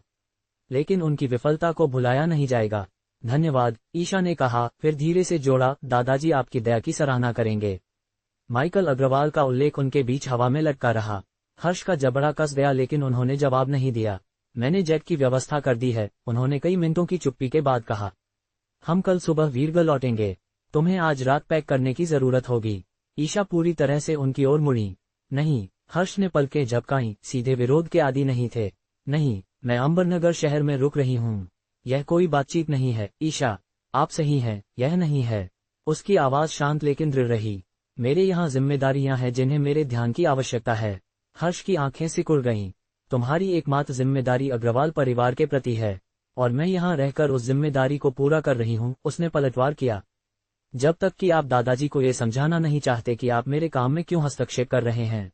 लेकिन उनकी विफलता को भुलाया नहीं जाएगा। धन्यवाद, ईशा ने कहा, फिर धीरे से जोड़ा, दादाजी आपकी दया की सराहना करेंगे। माइकल अग्रवाल का उल्लेख उनके बीच हवा में लटका रहा। हर्ष का जबड़ा कस गया लेकिन उन्होंने जवाब नहीं दिया। मैंने जेट की व्यवस्था कर दी है, उन्होंने कई मिनटों की चुप्पी के बाद कहा। हम कल सुबह वीरगल लौटेंगे। तुम्हें आज रात पैक करने की जरूरत होगी। ईशा पूरी तरह से उनकी ओर मुड़ी। नहीं, हर्ष ने पलकें झपकाईं, सीधे विरोध के आदी नहीं थे। नहीं, मैं अंबरनगर शहर में रुक रही हूँ। यह कोई बातचीत नहीं है, ईशा। आप सही हैं, यह नहीं है। उसकी आवाज शांत लेकिन दृढ़ रही। मेरे यहाँ जिम्मेदारियां हैं जिन्हें मेरे ध्यान की आवश्यकता है। हर्ष की आंखें सिकुड़ गईं। तुम्हारी एकमात्र जिम्मेदारी अग्रवाल परिवार के प्रति है, और मैं यहाँ रहकर उस जिम्मेदारी को पूरा कर रही हूँ, उसने पलटवार किया। जब तक कि आप दादाजी को ये समझाना नहीं चाहते कि आप मेरे काम में क्यों हस्तक्षेप कर रहे हैं।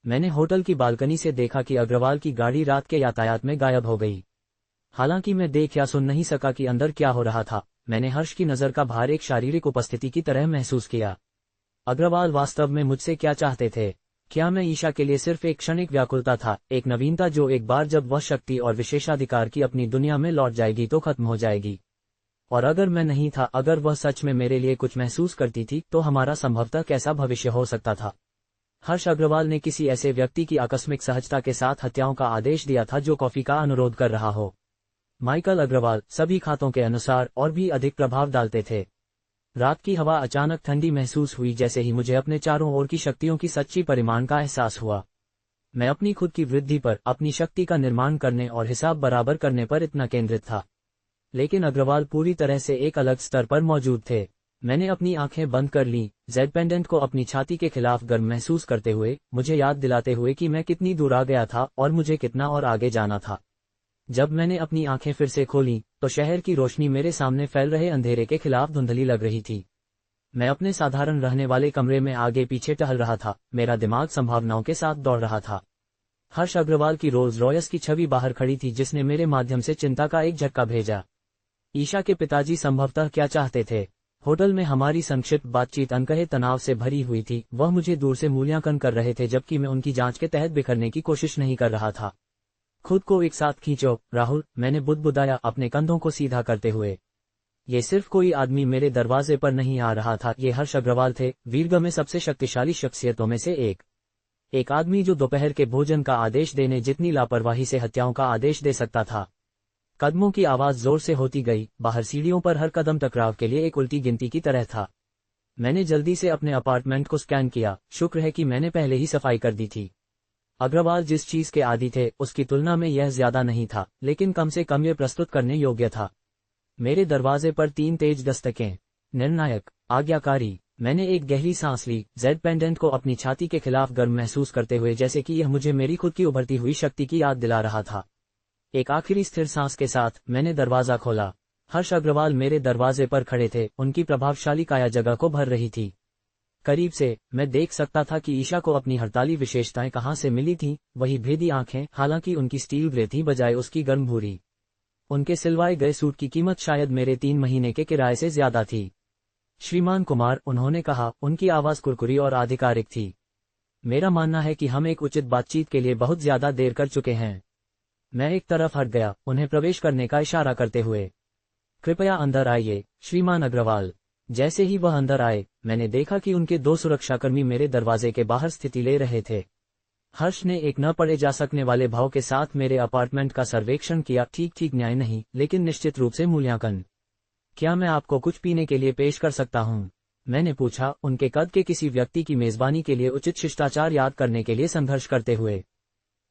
मैंने होटल की बालकनी से देखा कि अग्रवाल की गाड़ी रात के यातायात में गायब हो गई। हालांकि मैं देख या सुन नहीं सका कि अंदर क्या हो रहा था। मैंने हर्ष की नजर का भार एक शारीरिक उपस्थिति की तरह महसूस किया। अग्रवाल वास्तव में मुझसे क्या चाहते थे? क्या मैं ईशा के लिए सिर्फ एक क्षणिक व्याकुलता था, एक नवीनता जो एक बार जब वह शक्ति और विशेषाधिकार की अपनी दुनिया में लौट जाएगी तो खत्म हो जाएगी? और अगर मैं नहीं था, अगर वह सच में मेरे लिए कुछ महसूस करती थी, तो हमारा संभवतः कैसा भविष्य हो सकता था? हर्ष अग्रवाल ने किसी ऐसे व्यक्ति की आकस्मिक सहजता के साथ हत्याओं का आदेश दिया था जो कॉफी का अनुरोध कर रहा हो। माइकल अग्रवाल सभी खातों के अनुसार और भी अधिक प्रभाव डालते थे। रात की हवा अचानक ठंडी महसूस हुई जैसे ही मुझे अपने चारों ओर की शक्तियों की सच्ची परिमाण का एहसास हुआ। मैं अपनी खुद की वृद्धि पर, अपनी शक्ति का निर्माण करने और हिसाब बराबर करने पर इतना केंद्रित था। लेकिन अग्रवाल पूरी तरह से एक अलग स्तर पर मौजूद थे। मैंने अपनी आंखें बंद कर लीं, जेड पेंडेंट को अपनी छाती के खिलाफ गर्म महसूस करते हुए, मुझे याद दिलाते हुए कि मैं कितनी दूर आ गया था और मुझे कितना और आगे जाना था। जब मैंने अपनी आंखें फिर से खोलीं, तो शहर की रोशनी मेरे सामने फैल रहे अंधेरे के खिलाफ धुंधली लग रही थी। मैं अपने साधारण रहने वाले कमरे में आगे पीछे टहल रहा था, मेरा दिमाग संभावनाओं के साथ दौड़ रहा था। हर्ष अग्रवाल की रोल्स रॉयस की छवि बाहर खड़ी थी जिसने मेरे माध्यम से चिंता का एक झटका भेजा। ईशा के पिताजी संभवतः क्या चाहते थे? होटल में हमारी संक्षिप्त बातचीत अनकहे तनाव से भरी हुई थी। वह मुझे दूर से मूल्यांकन कर रहे थे जबकि मैं उनकी जांच के तहत बिखरने की कोशिश नहीं कर रहा था। खुद को एक साथ खींचो, राहुल, मैंने बुदबुदाया अपने कंधों को सीधा करते हुए। ये सिर्फ कोई आदमी मेरे दरवाजे पर नहीं आ रहा था, ये हर्ष अग्रवाल थे, वीरगढ़ में सबसे शक्तिशाली शख्सियतों में से एक आदमी जो दोपहर के भोजन का आदेश देने जितनी लापरवाही से हत्याओं का आदेश दे सकता था। कदमों की आवाज जोर से होती गई, बाहर सीढ़ियों पर हर कदम टकराव के लिए एक उल्टी गिनती की तरह था। मैंने जल्दी से अपने अपार्टमेंट को स्कैन किया, शुक्र है कि मैंने पहले ही सफाई कर दी थी। अग्रवाल जिस चीज के आदी थे उसकी तुलना में यह ज्यादा नहीं था, लेकिन कम से कम ये प्रस्तुत करने योग्य था। मेरे दरवाजे पर 3 तेज दस्तकें, निर्णायक, आज्ञाकारी। मैंने एक गहरी सांस ली, जेड पेंडेंट को अपनी छाती के खिलाफ गर्म महसूस करते हुए, जैसे कि यह मुझे मेरी खुद की उभरती हुई शक्ति की याद दिला रहा था। एक आखिरी स्थिर सांस के साथ मैंने दरवाजा खोला। हर्ष अग्रवाल मेरे दरवाजे पर खड़े थे, उनकी प्रभावशाली काया जगह को भर रही थी। करीब से मैं देख सकता था कि ईशा को अपनी हड़ताली विशेषताएं कहाँ से मिली थीं, वही भेदी आंखें, हालांकि उनकी स्टील ग्रे थी बजाय उसकी गर्म भूरी। उनके सिलवाए गए सूट की कीमत शायद मेरे 3 महीने के किराए से ज्यादा थी। श्रीमान कुमार, उन्होंने कहा, उनकी आवाज कुरकुरी और आधिकारिक थी। मेरा मानना है कि हम एक उचित बातचीत के लिए बहुत ज्यादा देर कर चुके हैं। मैं एक तरफ हट गया, उन्हें प्रवेश करने का इशारा करते हुए। कृपया अंदर आइए, श्रीमान अग्रवाल। जैसे ही वह अंदर आए, मैंने देखा कि उनके 2 सुरक्षाकर्मी मेरे दरवाजे के बाहर स्थिति ले रहे थे। हर्ष ने एक न पढ़े जा सकने वाले भाव के साथ मेरे अपार्टमेंट का सर्वेक्षण किया। ठीक न्याय नहीं, लेकिन निश्चित रूप से मूल्यांकन। क्या मैं आपको कुछ पीने के लिए पेश कर सकता हूँ? मैंने पूछा, उनके कद के किसी व्यक्ति की मेजबानी के लिए उचित शिष्टाचार याद करने के लिए संघर्ष करते हुए।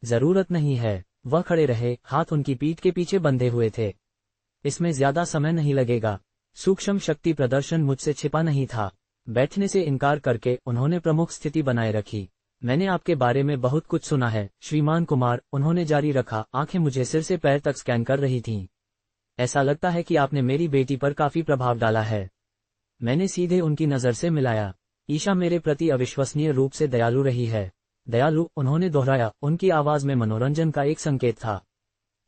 जरूरत नहीं है, वह खड़े रहे, हाथ उनकी पीठ के पीछे बंधे हुए थे। इसमें ज्यादा समय नहीं लगेगा। सूक्ष्म शक्ति प्रदर्शन मुझसे छिपा नहीं था। बैठने से इनकार करके उन्होंने प्रमुख स्थिति बनाए रखी। मैंने आपके बारे में बहुत कुछ सुना है, श्रीमान कुमार, उन्होंने जारी रखा, आंखें मुझे सिर से पैर तक स्कैन कर रही थीं। ऐसा लगता है कि आपने मेरी बेटी पर काफी प्रभाव डाला है। मैंने सीधे उनकी नजर से मिलाया। ईशा मेरे प्रति अविश्वसनीय रूप से दयालु रही है। दयालु, उन्होंने दोहराया, उनकी आवाज में मनोरंजन का एक संकेत था।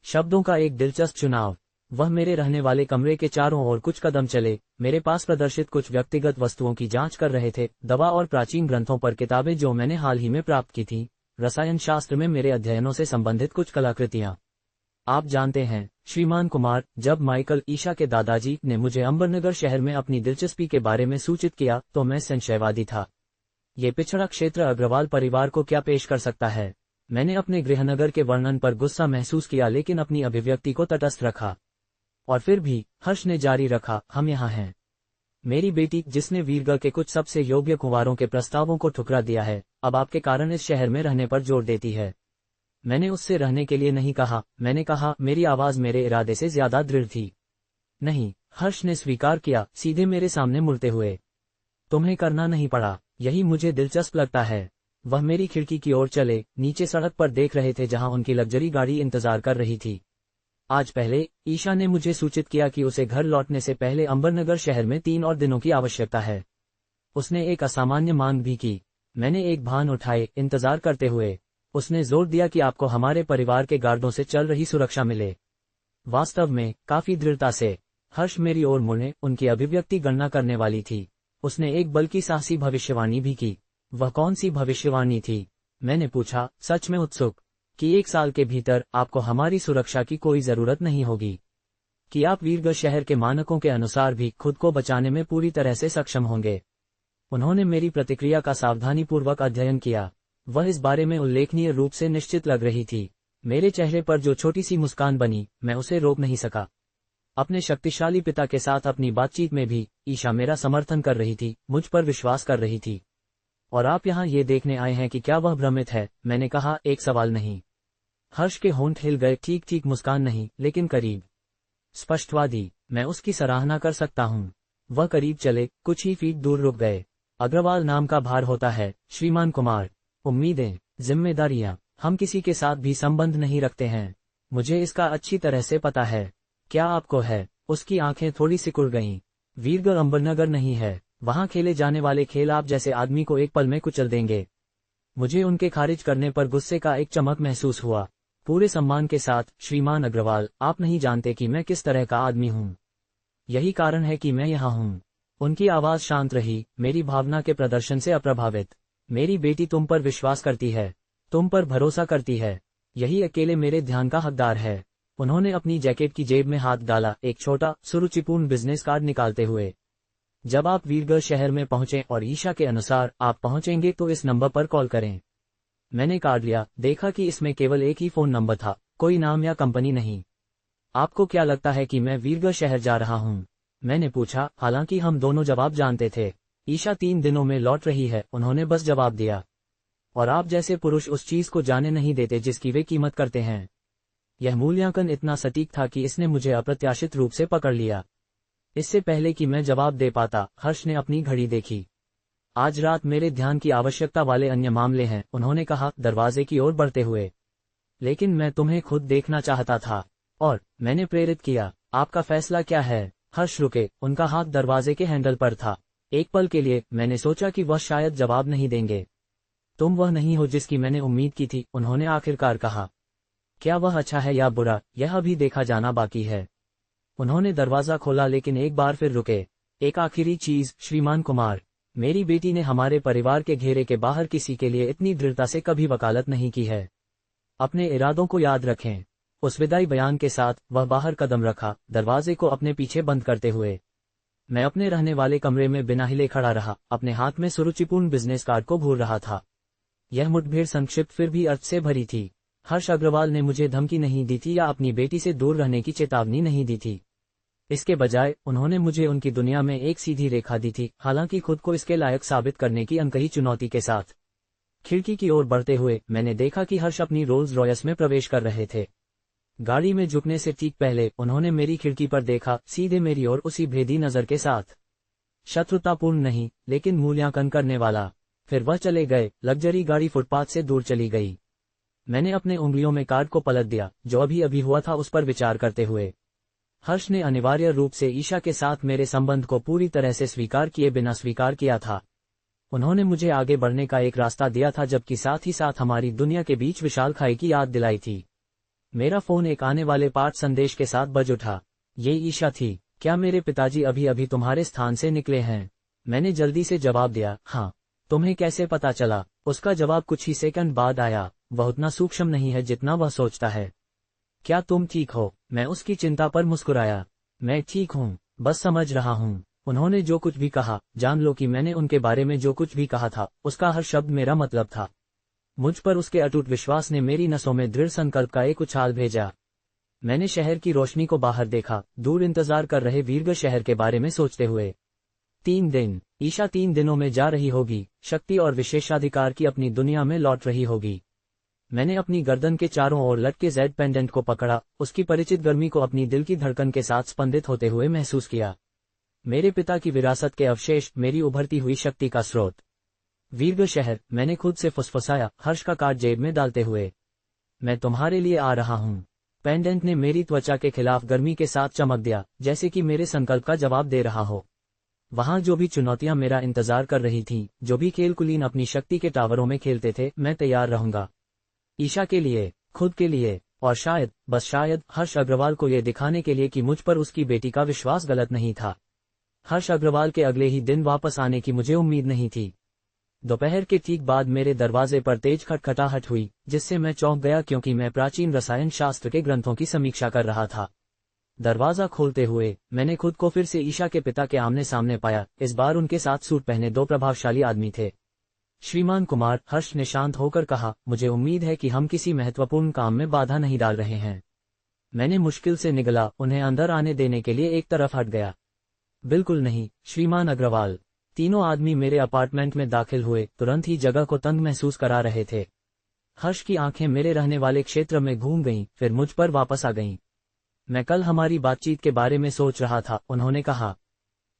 शब्दों का एक दिलचस्प चुनाव। वह मेरे रहने वाले कमरे के चारों ओर कुछ कदम चले, मेरे पास प्रदर्शित कुछ व्यक्तिगत वस्तुओं की जांच कर रहे थे, दवा और प्राचीन ग्रंथों पर किताबें जो मैंने हाल ही में प्राप्त की थीं, रसायन शास्त्र में मेरे अध्ययनों से संबंधित कुछ कलाकृतियां। आप जानते हैं, श्रीमान कुमार, जब माइकल, ईशा के दादाजी, ने मुझे अंबरनगर शहर में अपनी दिलचस्पी के बारे में सूचित किया, तो मैं संशयवादी था। ये पिछड़ा क्षेत्र अग्रवाल परिवार को क्या पेश कर सकता है? मैंने अपने गृहनगर के वर्णन पर गुस्सा महसूस किया, लेकिन अपनी अभिव्यक्ति को तटस्थ रखा। और फिर भी, हर्ष ने जारी रखा, हम यहाँ हैं। मेरी बेटी, जिसने वीरगढ़ के कुछ सबसे योग्य कुंवारों के प्रस्तावों को ठुकरा दिया है, अब आपके कारण इस शहर में रहने पर जोर देती है। मैंने उससे रहने के लिए नहीं कहा, मैंने कहा, मेरी आवाज मेरे इरादे से ज्यादा दृढ़ थी। नहीं, हर्ष ने स्वीकार किया, सीधे मेरे सामने मुड़ते हुए। तुम्हें करना नहीं पड़ा, यही मुझे दिलचस्प लगता है। वह मेरी खिड़की की ओर चले, नीचे सड़क पर देख रहे थे जहां उनकी लग्जरी गाड़ी इंतजार कर रही थी। आज पहले, ईशा ने मुझे सूचित किया कि उसे घर लौटने से पहले अंबरनगर शहर में 3 और दिनों की आवश्यकता है। उसने एक असामान्य मांग भी की। मैंने एक भान उठाए, इंतजार करते हुए। उसने जोर दिया कि आपको हमारे परिवार के गार्डों से चल रही सुरक्षा मिले। वास्तव में, काफी दृढ़ता से। हर्ष मेरी ओर मुड़े, उनकी अभिव्यक्ति गणना करने वाली थी। उसने एक बल्कि साहसी भविष्यवाणी भी की। वह कौन सी भविष्यवाणी थी? मैंने पूछा, सच में उत्सुक। कि 1 साल के भीतर आपको हमारी सुरक्षा की कोई जरूरत नहीं होगी। कि आप वीरगढ़ शहर के मानकों के अनुसार भी खुद को बचाने में पूरी तरह से सक्षम होंगे। उन्होंने मेरी प्रतिक्रिया का सावधानीपूर्वक अध्ययन किया। वह इस बारे में उल्लेखनीय रूप से निश्चित लग रही थी। मेरे चेहरे पर जो छोटी सी मुस्कान बनी, मैं उसे रोक नहीं सका। अपने शक्तिशाली पिता के साथ अपनी बातचीत में भी, ईशा मेरा समर्थन कर रही थी, मुझ पर विश्वास कर रही थी। और आप यहाँ ये देखने आए हैं कि क्या वह भ्रमित है? मैंने कहा, एक सवाल नहीं। हर्ष के होंठ हिल गए। ठीक मुस्कान नहीं, लेकिन करीब। स्पष्टवादी, मैं उसकी सराहना कर सकता हूँ। वह करीब चले, कुछ ही फीट दूर रुक गए। अग्रवाल नाम का भार होता है, श्रीमान कुमार। उम्मीदें, जिम्मेदारियां, हम किसी के साथ भी संबंध नहीं रखते हैं। मुझे इसका अच्छी तरह से पता है। क्या आपको है? उसकी आंखें थोड़ी सिकुड़ गईं। वीरगढ़ अंबरनगर नहीं है। वहां खेले जाने वाले खेल आप जैसे आदमी को एक पल में कुचल देंगे। मुझे उनके खारिज करने पर गुस्से का एक चमक महसूस हुआ। पूरे सम्मान के साथ, श्रीमान अग्रवाल, आप नहीं जानते कि मैं किस तरह का आदमी हूँ। यही कारण है कि मैं यहाँ हूँ। उनकी आवाज शांत रही, मेरी भावना के प्रदर्शन से अप्रभावित। मेरी बेटी तुम पर विश्वास करती है, तुम पर भरोसा करती है। यही अकेले मेरे ध्यान का हकदार है। उन्होंने अपनी जैकेट की जेब में हाथ डाला, एक छोटा, सुरुचिपूर्ण बिजनेस कार्ड निकालते हुए। जब आप वीरगढ़ शहर में पहुंचे और ईशा के अनुसार आप पहुंचेंगे तो इस नंबर पर कॉल करें। मैंने कार्ड लिया, देखा कि इसमें केवल एक ही फोन नंबर था, कोई नाम या कंपनी नहीं। आपको क्या लगता है कि मैं वीरगढ़ शहर जा रहा हूं? मैंने पूछा, हालांकि हम दोनों जवाब जानते थे। ईशा 3 दिनों में लौट रही है, उन्होंने बस जवाब दिया। और आप जैसे पुरुष उस चीज को जाने नहीं देते जिसकी वे कीमत करते हैं। यह मूल्यांकन इतना सटीक था कि इसने मुझे अप्रत्याशित रूप से पकड़ लिया। इससे पहले कि मैं जवाब दे पाता, हर्ष ने अपनी घड़ी देखी। आज रात मेरे ध्यान की आवश्यकता वाले अन्य मामले हैं, उन्होंने कहा, दरवाजे की ओर बढ़ते हुए। लेकिन मैं तुम्हें खुद देखना चाहता था। और मैंने प्रेरित किया। आपका फैसला क्या है? हर्ष रुके, उनका हाथ दरवाजे के हैंडल पर था। एक पल के लिए मैंने सोचा कि वह शायद जवाब नहीं देंगे। तुम वह नहीं हो जिसकी मैंने उम्मीद की थी, उन्होंने आखिरकार कहा। क्या वह अच्छा है या बुरा, यह अभी देखा जाना बाकी है। उन्होंने दरवाजा खोला लेकिन एक बार फिर रुके। एक आखिरी चीज श्रीमान कुमार, मेरी बेटी ने हमारे परिवार के घेरे के बाहर किसी के लिए इतनी दृढ़ता से कभी वकालत नहीं की है। अपने इरादों को याद रखें। उस विदाई बयान के साथ वह बाहर कदम रखा, दरवाजे को अपने पीछे बंद करते हुए। मैं अपने रहने वाले कमरे में बिना हिले खड़ा रहा, अपने हाथ में सुरुचिपूर्ण बिजनेस कार्ड को घूर रहा था। यह मुठभेड़ संक्षिप्त फिर भी अर्थ से भरी थी। हर्ष अग्रवाल ने मुझे धमकी नहीं दी थी या अपनी बेटी से दूर रहने की चेतावनी नहीं दी थी। इसके बजाय उन्होंने मुझे उनकी दुनिया में एक सीधी रेखा दी थी, हालांकि खुद को इसके लायक साबित करने की अनकही चुनौती के साथ। खिड़की की ओर बढ़ते हुए मैंने देखा कि हर्ष अपनी रोल्स रॉयस में प्रवेश कर रहे थे। गाड़ी में झुकने से ठीक पहले उन्होंने मेरी खिड़की पर देखा, सीधे मेरी ओर, उसी भेदी नजर के साथ। शत्रुतापूर्ण नहीं, लेकिन मूल्यांकन करने वाला। फिर वह चले गए। लग्जरी गाड़ी फुटपाथ से दूर चली गई। मैंने अपने उंगलियों में कार्ड को पलट दिया, जो अभी अभी हुआ था उस पर विचार करते हुए। हर्ष ने अनिवार्य रूप से ईशा के साथ मेरे संबंध को पूरी तरह से स्वीकार किए बिना स्वीकार किया था। उन्होंने मुझे आगे बढ़ने का एक रास्ता दिया था, जबकि साथ ही साथ हमारी दुनिया के बीच विशाल खाई की याद दिलाई थी। मेरा फोन एक आने वाले पाठ संदेश के साथ बज उठा। ये ईशा थी। क्या मेरे पिताजी अभी अभी तुम्हारे स्थान से निकले हैं? मैंने जल्दी से जवाब दिया, हाँ। तुम्हें कैसे पता चला? उसका जवाब कुछ ही सेकंड बाद आया, वह उतना सूक्ष्म नहीं है जितना वह सोचता है। क्या तुम ठीक हो? मैं उसकी चिंता पर मुस्कुराया। मैं ठीक हूँ, बस समझ रहा हूँ। उन्होंने जो कुछ भी कहा, जान लो कि मैंने उनके बारे में जो कुछ भी कहा था, उसका हर शब्द मेरा मतलब था। मुझ पर उसके अटूट विश्वास ने मेरी नसों में दृढ़ संकल्प का एक उछाल भेजा। मैंने शहर की रोशनी को बाहर देखा, दूर इंतजार कर रहे वीरगढ़ शहर के बारे में सोचते हुए। 3 दिन, ईशा 3 दिनों में जा रही होगी, शक्ति और विशेषाधिकार की अपनी दुनिया में लौट रही होगी। मैंने अपनी गर्दन के चारों ओर लटके जेड पेंडेंट को पकड़ा, उसकी परिचित गर्मी को अपनी दिल की धड़कन के साथ स्पंदित होते हुए महसूस किया। मेरे पिता की विरासत के अवशेष, मेरी उभरती हुई शक्ति का स्रोत। वीरगढ़ शहर, मैंने खुद से फुसफुसाया, हर्ष का कार्ड जेब में डालते हुए। मैं तुम्हारे लिए आ रहा हूँ। पेंडेंट ने मेरी त्वचा के खिलाफ गर्मी के साथ चमक दिया, जैसे कि मेरे संकल्प का जवाब दे रहा हो। वहां जो भी चुनौतियां मेरा इंतजार कर रही थीं, जो भी खेल कुलीन अपनी शक्ति के टावरों में खेलते थे, मैं तैयार रहूंगा। ईशा के लिए, खुद के लिए, और शायद, बस शायद, हर्ष अग्रवाल को यह दिखाने के लिए कि मुझ पर उसकी बेटी का विश्वास गलत नहीं था। हर्ष अग्रवाल के अगले ही दिन वापस आने की मुझे उम्मीद नहीं थी। दोपहर के ठीक बाद मेरे दरवाजे पर तेज खटखटाहट हुई, जिससे मैं चौंक गया क्योंकि मैं प्राचीन रसायन शास्त्र के ग्रंथों की समीक्षा कर रहा था। दरवाजा खोलते हुए मैंने खुद को फिर से ईशा के पिता के आमने सामने पाया। इस बार उनके साथ सूट पहने 2 प्रभावशाली आदमी थे। श्रीमान कुमार, हर्ष ने शांत होकर कहा, मुझे उम्मीद है कि हम किसी महत्वपूर्ण काम में बाधा नहीं डाल रहे हैं। मैंने मुश्किल से निगला, उन्हें अंदर आने देने के लिए एक तरफ हट गया। बिल्कुल नहीं, श्रीमान अग्रवाल। तीनों आदमी मेरे अपार्टमेंट में दाखिल हुए, तुरंत ही जगह को तंग महसूस करा रहे थे। हर्ष की आंखें मेरे रहने वाले क्षेत्र में घूम गईं, फिर मुझ पर वापस आ गईं। मैं कल हमारी बातचीत के बारे में सोच रहा था, उन्होंने कहा।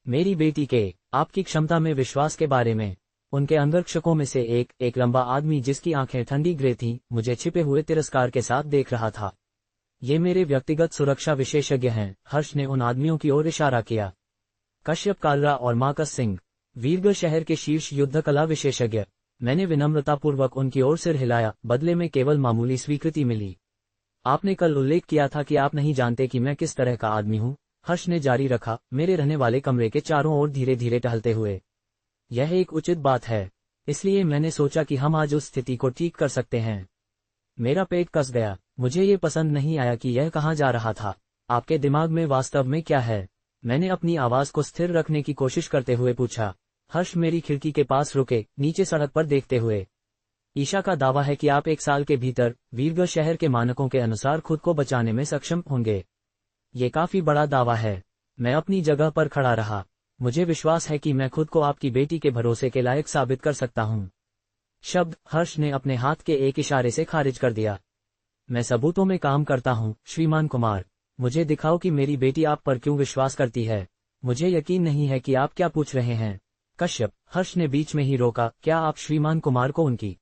मेरी बेटी के, आपकी क्षमता में विश्वास के बारे में। उनके अंगरक्षकों में से एक लंबा आदमी जिसकी आंखें ठंडी ग्रे थीं, मुझे छिपे हुए तिरस्कार के साथ देख रहा था। ये मेरे व्यक्तिगत सुरक्षा विशेषज्ञ हैं, हर्ष ने उन आदमियों की ओर इशारा किया। कश्यप कालरा और मार्कस सिंह, वीरगढ़ शहर के शीर्ष युद्ध कला विशेषज्ञ। मैंने विनम्रतापूर्वक उनकी ओर सिर हिलाया, बदले में केवल मामूली स्वीकृति मिली। आपने कल उल्लेख किया था कि आप नहीं जानते कि मैं किस तरह का आदमी हूँ, हर्ष ने जारी रखा, मेरे रहने वाले कमरे के चारों ओर धीरे धीरे टहलते हुए। यह एक उचित बात है, इसलिए मैंने सोचा कि हम आज उस स्थिति को ठीक कर सकते हैं। मेरा पेट कस गया। मुझे ये पसंद नहीं आया कि यह कहाँ जा रहा था। आपके दिमाग में वास्तव में क्या है? मैंने अपनी आवाज को स्थिर रखने की कोशिश करते हुए पूछा। हर्ष मेरी खिड़की के पास रुके, नीचे सड़क पर देखते हुए। ईशा का दावा है कि आप 1 साल के भीतर वीरगढ़ शहर के मानकों के अनुसार खुद को बचाने में सक्षम होंगे। ये काफी बड़ा दावा है। मैं अपनी जगह पर खड़ा रहा। मुझे विश्वास है कि मैं खुद को आपकी बेटी के भरोसे के लायक साबित कर सकता हूँ। शब्द हर्ष ने अपने हाथ के एक इशारे से खारिज कर दिया। मैं सबूतों में काम करता हूँ, श्रीमान कुमार। मुझे दिखाओ कि मेरी बेटी आप पर क्यों विश्वास करती है। मुझे यकीन नहीं है कि आप क्या पूछ रहे हैं। कश्यप, हर्ष ने बीच में ही रोका, क्या आप श्रीमान कुमार को उनकी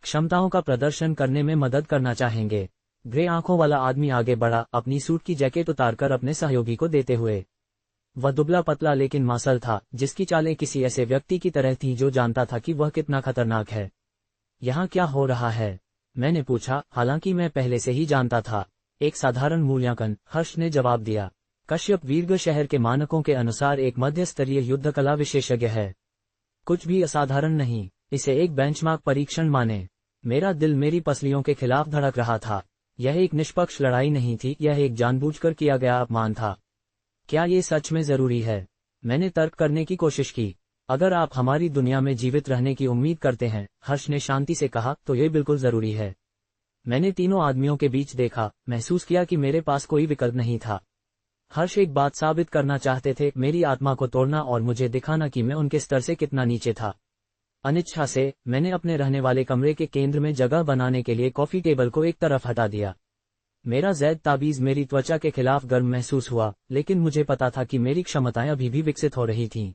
क्षमताओं का प्रदर्शन करने में मदद करना चाहेंगे? ग्रे आंखों वाला आदमी आगे बढ़ा, अपनी सूट की जैकेट उतारकर अपने सहयोगी को देते हुए। वह दुबला पतला लेकिन मांसल था, जिसकी चालें किसी ऐसे व्यक्ति की तरह थीं जो जानता था कि वह कितना खतरनाक है। यहाँ क्या हो रहा है? मैंने पूछा, हालांकि मैं पहले से ही जानता था। एक साधारण मूल्यांकन, हर्ष ने जवाब दिया। कश्यप वीरगढ़ शहर के मानकों के अनुसार एक मध्य स्तरीय युद्ध कला विशेषज्ञ है। कुछ भी असाधारण नहीं, इसे एक बेंचमार्क परीक्षण माने। मेरा दिल मेरी पसलियों के खिलाफ धड़क रहा था। यह एक निष्पक्ष लड़ाई नहीं थी, यह एक जानबूझकर किया गया अपमान था। क्या ये सच में जरूरी है? मैंने तर्क करने की कोशिश की। अगर आप हमारी दुनिया में जीवित रहने की उम्मीद करते हैं, हर्ष ने शांति से कहा, तो ये बिल्कुल जरूरी है। मैंने तीनों आदमियों के बीच देखा, महसूस किया कि मेरे पास कोई विकल्प नहीं था। हर्ष एक बात साबित करना चाहते थे, मेरी आत्मा को तोड़ना और मुझे दिखाना कि मैं उनके स्तर से कितना नीचे था। अनिच्छा से, मैंने अपने रहने वाले कमरे के केंद्र में जगह बनाने के लिए कॉफी टेबल को एक तरफ हटा दिया। मेरा जैद ताबीज मेरी त्वचा के खिलाफ गर्म महसूस हुआ, लेकिन मुझे पता था कि मेरी क्षमताएं अभी भी विकसित हो रही थीं।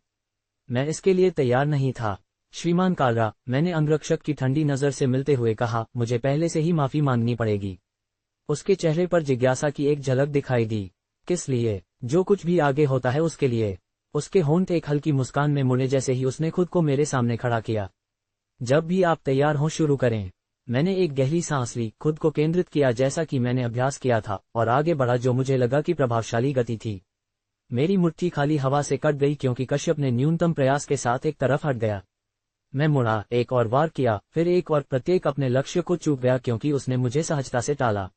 मैं इसके लिए तैयार नहीं था। श्रीमान कालरा, मैंने अंगरक्षक की ठंडी नजर से मिलते हुए कहा, मुझे पहले से ही माफी मांगनी पड़ेगी। उसके चेहरे पर जिज्ञासा की एक झलक दिखाई दी। किस लिए? जो कुछ भी आगे होता है उसके लिए। उसके होंठ एक हल्की मुस्कान में मुड़े जैसे ही उसने खुद को मेरे सामने खड़ा किया। जब भी आप तैयार हों शुरू करें। मैंने एक गहरी सांस ली, खुद को केंद्रित किया जैसा कि मैंने अभ्यास किया था, और आगे बढ़ा जो मुझे लगा कि प्रभावशाली गति थी। मेरी मुट्ठी खाली हवा से कट गई क्योंकि कश्यप ने न्यूनतम प्रयास के साथ एक तरफ हट गया। मैं मुड़ा, एक और वार किया, फिर एक और, प्रत्येक अपने लक्ष्य को चूक गया क्योंकि उसने मुझे सहजता से टाला।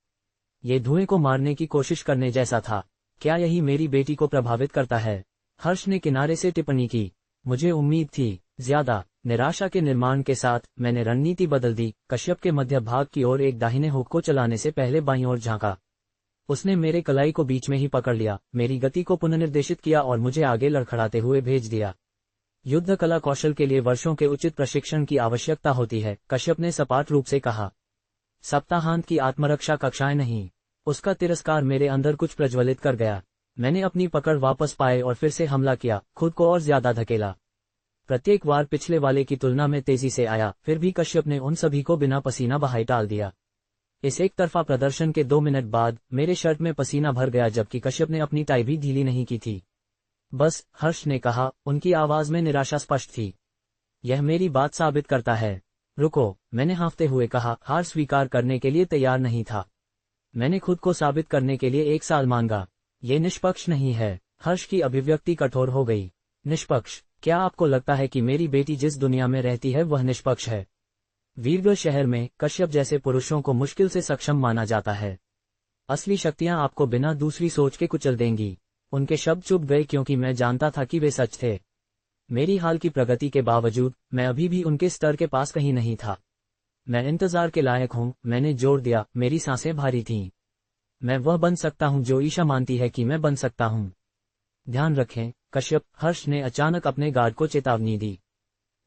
ये धुएं को मारने की कोशिश करने जैसा था। क्या यही मेरी बेटी को प्रभावित करता है? हर्ष ने किनारे से टिप्पणी की। मुझे उम्मीद थी। ज्यादा। निराशा के निर्माण के साथ, मैंने रणनीति बदल दी। कश्यप के मध्य भाग की ओर एक दाहिने हुक को चलाने से पहले बाईं ओर झांका। उसने मेरे कलाई को बीच में ही पकड़ लिया, मेरी गति को पुनर्निर्देशित किया और मुझे आगे लड़खड़ाते हुए भेज दिया। युद्ध कला कौशल के लिए वर्षों के उचित प्रशिक्षण की आवश्यकता होती है, कश्यप ने सपाट रूप से कहा। सप्ताहांत की आत्मरक्षा कक्षाएं नहीं। उसका तिरस्कार मेरे अंदर कुछ प्रज्वलित कर गया। मैंने अपनी पकड़ वापस पाए और फिर से हमला किया, खुद को और ज्यादा धकेला। प्रत्येक वार पिछले वाले की तुलना में तेजी से आया, फिर भी कश्यप ने उन सभी को बिना पसीना बहाए टाल दिया। इस एक तरफा प्रदर्शन के 2 मिनट बाद मेरे शर्ट में पसीना भर गया, जबकि कश्यप ने अपनी टाई भी ढीली नहीं की थी। बस, हर्ष ने कहा, उनकी आवाज में निराशा स्पष्ट थी। यह मेरी बात साबित करता है। रुको, मैंने हाँफते हुए कहा, हार स्वीकार करने के लिए तैयार नहीं था। मैंने खुद को साबित करने के लिए 1 साल मांगा। ये निष्पक्ष नहीं है। हर्ष की अभिव्यक्ति कठोर हो गई। निष्पक्ष? क्या आपको लगता है कि मेरी बेटी जिस दुनिया में रहती है वह निष्पक्ष है? वीरगढ़ शहर में कश्यप जैसे पुरुषों को मुश्किल से सक्षम माना जाता है। असली शक्तियां आपको बिना दूसरी सोच के कुचल देंगी। उनके शब्द चुप गए क्योंकि मैं जानता था कि वे सच थे। मेरी हाल की प्रगति के बावजूद मैं अभी भी उनके स्तर के पास कहीं नहीं था। मैं इंतजार के लायक हूं, मैंने जोर दिया, मेरी सांसें भारी थीं। मैं वह बन सकता हूं जो ईशा मानती है कि मैं बन सकता हूं। ध्यान रखें, कश्यप, हर्ष ने अचानक अपने गार्ड को चेतावनी दी।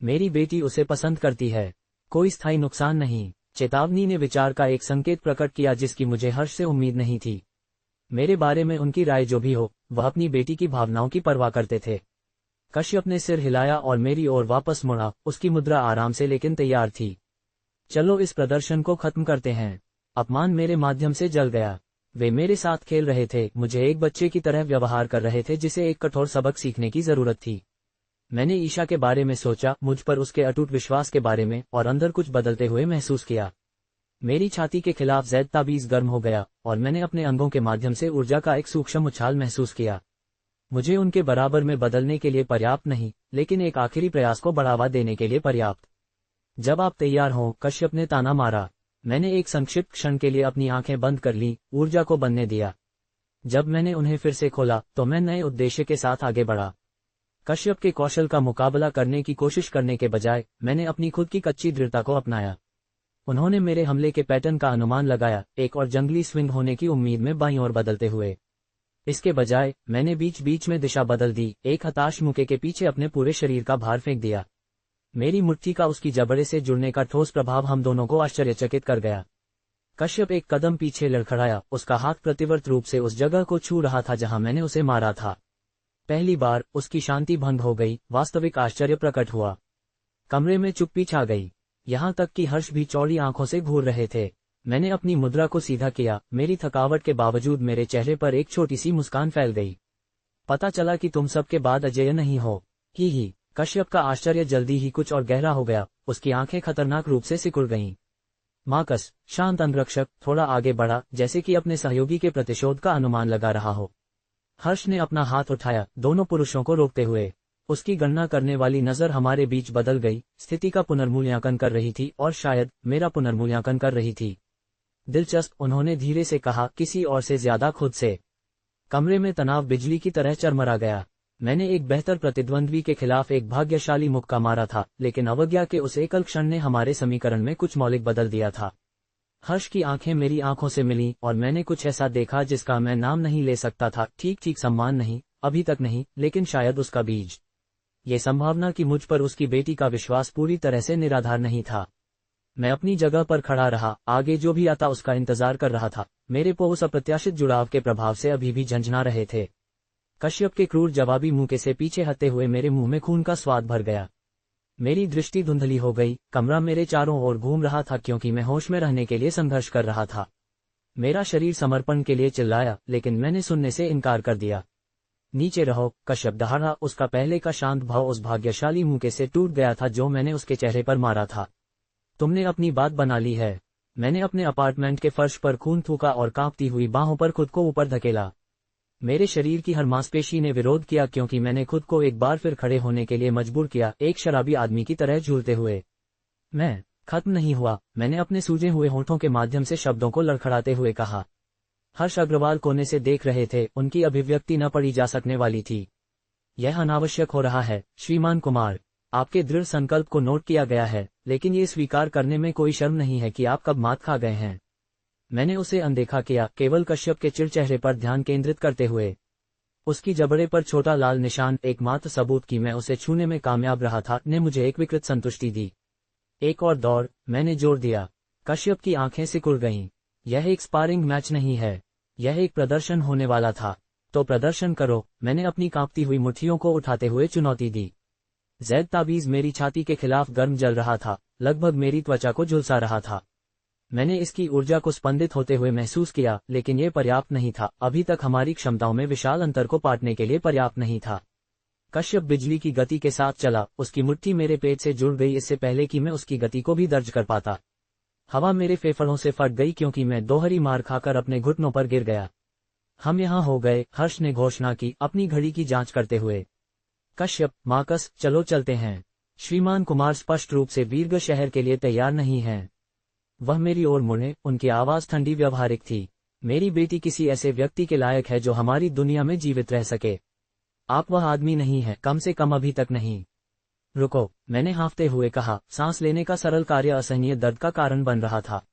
मेरी बेटी उसे पसंद करती है। कोई स्थायी नुकसान नहीं। चेतावनी ने विचार का एक संकेत प्रकट किया जिसकी मुझे हर्ष से उम्मीद नहीं थी। मेरे बारे में उनकी राय जो भी हो, वह अपनी बेटी की भावनाओं की परवाह करते थे। कश्यप ने सिर हिलाया और मेरी ओर वापस मुड़ा, उसकी मुद्रा आराम से लेकिन तैयार थी। चलो इस प्रदर्शन को खत्म करते हैं। अपमान मेरे माध्यम से जल गया। वे मेरे साथ खेल रहे थे, मुझे एक बच्चे की तरह व्यवहार कर रहे थे जिसे एक कठोर सबक सीखने की जरूरत थी। मैंने ईशा के बारे में सोचा, मुझ पर उसके अटूट विश्वास के बारे में, और अंदर कुछ बदलते हुए महसूस किया। मेरी छाती के खिलाफ जैद ताबीज गर्म हो गया और मैंने अपने अंगों के माध्यम से ऊर्जा का एक सूक्ष्म उछाल महसूस किया। मुझे उनके बराबर में बदलने के लिए पर्याप्त नहीं, लेकिन एक आखिरी प्रयास को बढ़ावा देने के लिए पर्याप्त। जब आप तैयार हों, कश्यप ने ताना मारा। मैंने एक संक्षिप्त क्षण के लिए अपनी आंखें बंद कर ली, ऊर्जा को बनने दिया। जब मैंने उन्हें फिर से खोला तो मैं नए उद्देश्य के साथ आगे बढ़ा। कश्यप के कौशल का मुकाबला करने की कोशिश करने के बजाय मैंने अपनी खुद की कच्ची दृढ़ता को अपनाया। उन्होंने मेरे हमले के पैटर्न का अनुमान लगाया, एक और जंगली स्विंग होने की उम्मीद में बाईं ओर बदलते हुए। इसके बजाय मैंने बीच बीच में दिशा बदल दी, एक हताश मुके के पीछे अपने पूरे शरीर का भार फेंक दिया। मेरी मुट्ठी का उसकी जबड़े से जुड़ने का ठोस प्रभाव हम दोनों को आश्चर्यचकित कर गया। कश्यप एक कदम पीछे लड़खड़ाया, उसका हाथ प्रतिवर्त रूप से उस जगह को छू रहा था जहां मैंने उसे मारा था। पहली बार उसकी शांति भंग हो गई, वास्तविक आश्चर्य प्रकट हुआ। कमरे में चुप्पी छा गई, यहां तक कि हर्ष भी चौड़ी आंखों से घूर रहे थे। मैंने अपनी मुद्रा को सीधा किया, मेरी थकावट के बावजूद मेरे चेहरे पर एक छोटी सी मुस्कान फैल गई। पता चला कि तुम सबके बाद अजेय नहीं हो। ही। कश्यप का आश्चर्य जल्दी ही कुछ और गहरा हो गया, उसकी आंखें खतरनाक रूप से सिकुड़ गईं। मार्कस, शांत अंगरक्षक, थोड़ा आगे बढ़ा, जैसे कि अपने सहयोगी के प्रतिशोध का अनुमान लगा रहा हो। हर्ष ने अपना हाथ उठाया, दोनों पुरुषों को रोकते हुए। उसकी गणना करने वाली नजर हमारे बीच बदल गई, स्थिति का पुनर्मूल्यांकन कर रही थी और शायद मेरा पुनर्मूल्यांकन कर रही थी। दिलचस्प, उन्होंने धीरे से कहा, किसी और से ज्यादा खुद से। कमरे में तनाव बिजली की तरह चरमरा गया। मैंने एक बेहतर प्रतिद्वंद्वी के खिलाफ एक भाग्यशाली मुक्का मारा था, लेकिन अवज्ञा के उस एकल क्षण ने हमारे समीकरण में कुछ मौलिक बदल दिया था। हर्ष की आंखें मेरी आंखों से मिलीं और मैंने कुछ ऐसा देखा जिसका मैं नाम नहीं ले सकता था। ठीक सम्मान नहीं, अभी तक नहीं, लेकिन शायद उसका बीज। ये संभावना कि मुझ पर उसकी बेटी का विश्वास पूरी तरह से निराधार नहीं था। मैं अपनी जगह पर खड़ा रहा, आगे जो भी आता उसका इंतजार कर रहा था। मेरे को उस अप्रत्याशित जुड़ाव के प्रभाव से अभी भी झंझना रहे थे। कश्यप के क्रूर जवाबी मुंह से पीछे हटते हुए मेरे मुंह में खून का स्वाद भर गया। मेरी दृष्टि धुंधली हो गई, कमरा मेरे चारों ओर घूम रहा था क्योंकि मैं होश में रहने के लिए संघर्ष कर रहा था। मेरा शरीर समर्पण के लिए चिल्लाया, लेकिन मैंने सुनने से इनकार कर दिया। नीचे रहो, कश्यप दहाड़ा। उसका पहले का शांत भाव उस भाग्यशाली मुंह से टूट गया था जो मैंने उसके चेहरे पर मारा था। तुमने अपनी बात बना ली है। मैंने अपने अपार्टमेंट के फर्श पर खून थूका और कांपती हुई बाहों पर खुद को ऊपर धकेला। मेरे शरीर की हर मांसपेशी ने विरोध किया क्योंकि मैंने खुद को एक बार फिर खड़े होने के लिए मजबूर किया, एक शराबी आदमी की तरह झूलते हुए। मैं खत्म नहीं हुआ, मैंने अपने सूजे हुए होठों के माध्यम से शब्दों को लड़खड़ाते हुए कहा। हर्ष अग्रवाल कोने से देख रहे थे, उनकी अभिव्यक्ति न पढ़ी जा सकने वाली थी। यह अनावश्यक हो रहा है, श्रीमान कुमार। आपके दृढ़ संकल्प को नोट किया गया है, लेकिन ये स्वीकार करने में कोई शर्म नहीं है कि आप कब मात खा गए हैं। मैंने उसे अनदेखा किया, केवल कश्यप के चिढ़ चेहरे पर ध्यान केंद्रित करते हुए। उसकी जबड़े पर छोटा लाल निशान, एकमात्र सबूत कि मैं उसे छूने में कामयाब रहा था, ने मुझे एक विकृत संतुष्टि दी। एक और दौड़, मैंने जोर दिया। कश्यप की आंखें सिकुड़ गईं। यह एक स्पारिंग मैच नहीं है, यह एक प्रदर्शन होने वाला था। तो प्रदर्शन करो, मैंने अपनी कांपती हुई मुट्ठियों को उठाते हुए चुनौती दी। जैद ताबीज मेरी छाती के खिलाफ गर्म जल रहा था, लगभग मेरी त्वचा को झुलसा रहा था। मैंने इसकी ऊर्जा को स्पंदित होते हुए महसूस किया, लेकिन यह पर्याप्त नहीं था। अभी तक हमारी क्षमताओं में विशाल अंतर को पाटने के लिए पर्याप्त नहीं था। कश्यप बिजली की गति के साथ चला, उसकी मुट्ठी मेरे पेट से जुड़ गई इससे पहले कि मैं उसकी गति को भी दर्ज कर पाता। हवा मेरे फेफड़ों से फट गई क्योंकि मैं दोहरी मार खाकर अपने घुटनों पर गिर गया। हम यहाँ हो गए, हर्ष ने घोषणा की, अपनी घड़ी की जांच करते हुए। कश्यप, मार्कस, चलो चलते हैं। श्रीमान कुमार स्पष्ट रूप से वीरग शहर के लिए तैयार नहीं हैं। वह मेरी ओर मुड़े, उनकी आवाज ठंडी व्यवहारिक थी। मेरी बेटी किसी ऐसे व्यक्ति के लायक है जो हमारी दुनिया में जीवित रह सके। आप वह आदमी नहीं है, कम से कम अभी तक नहीं। रुको, मैंने हाँफते हुए कहा। सांस लेने का सरल कार्य असहनीय दर्द का कारण बन रहा था।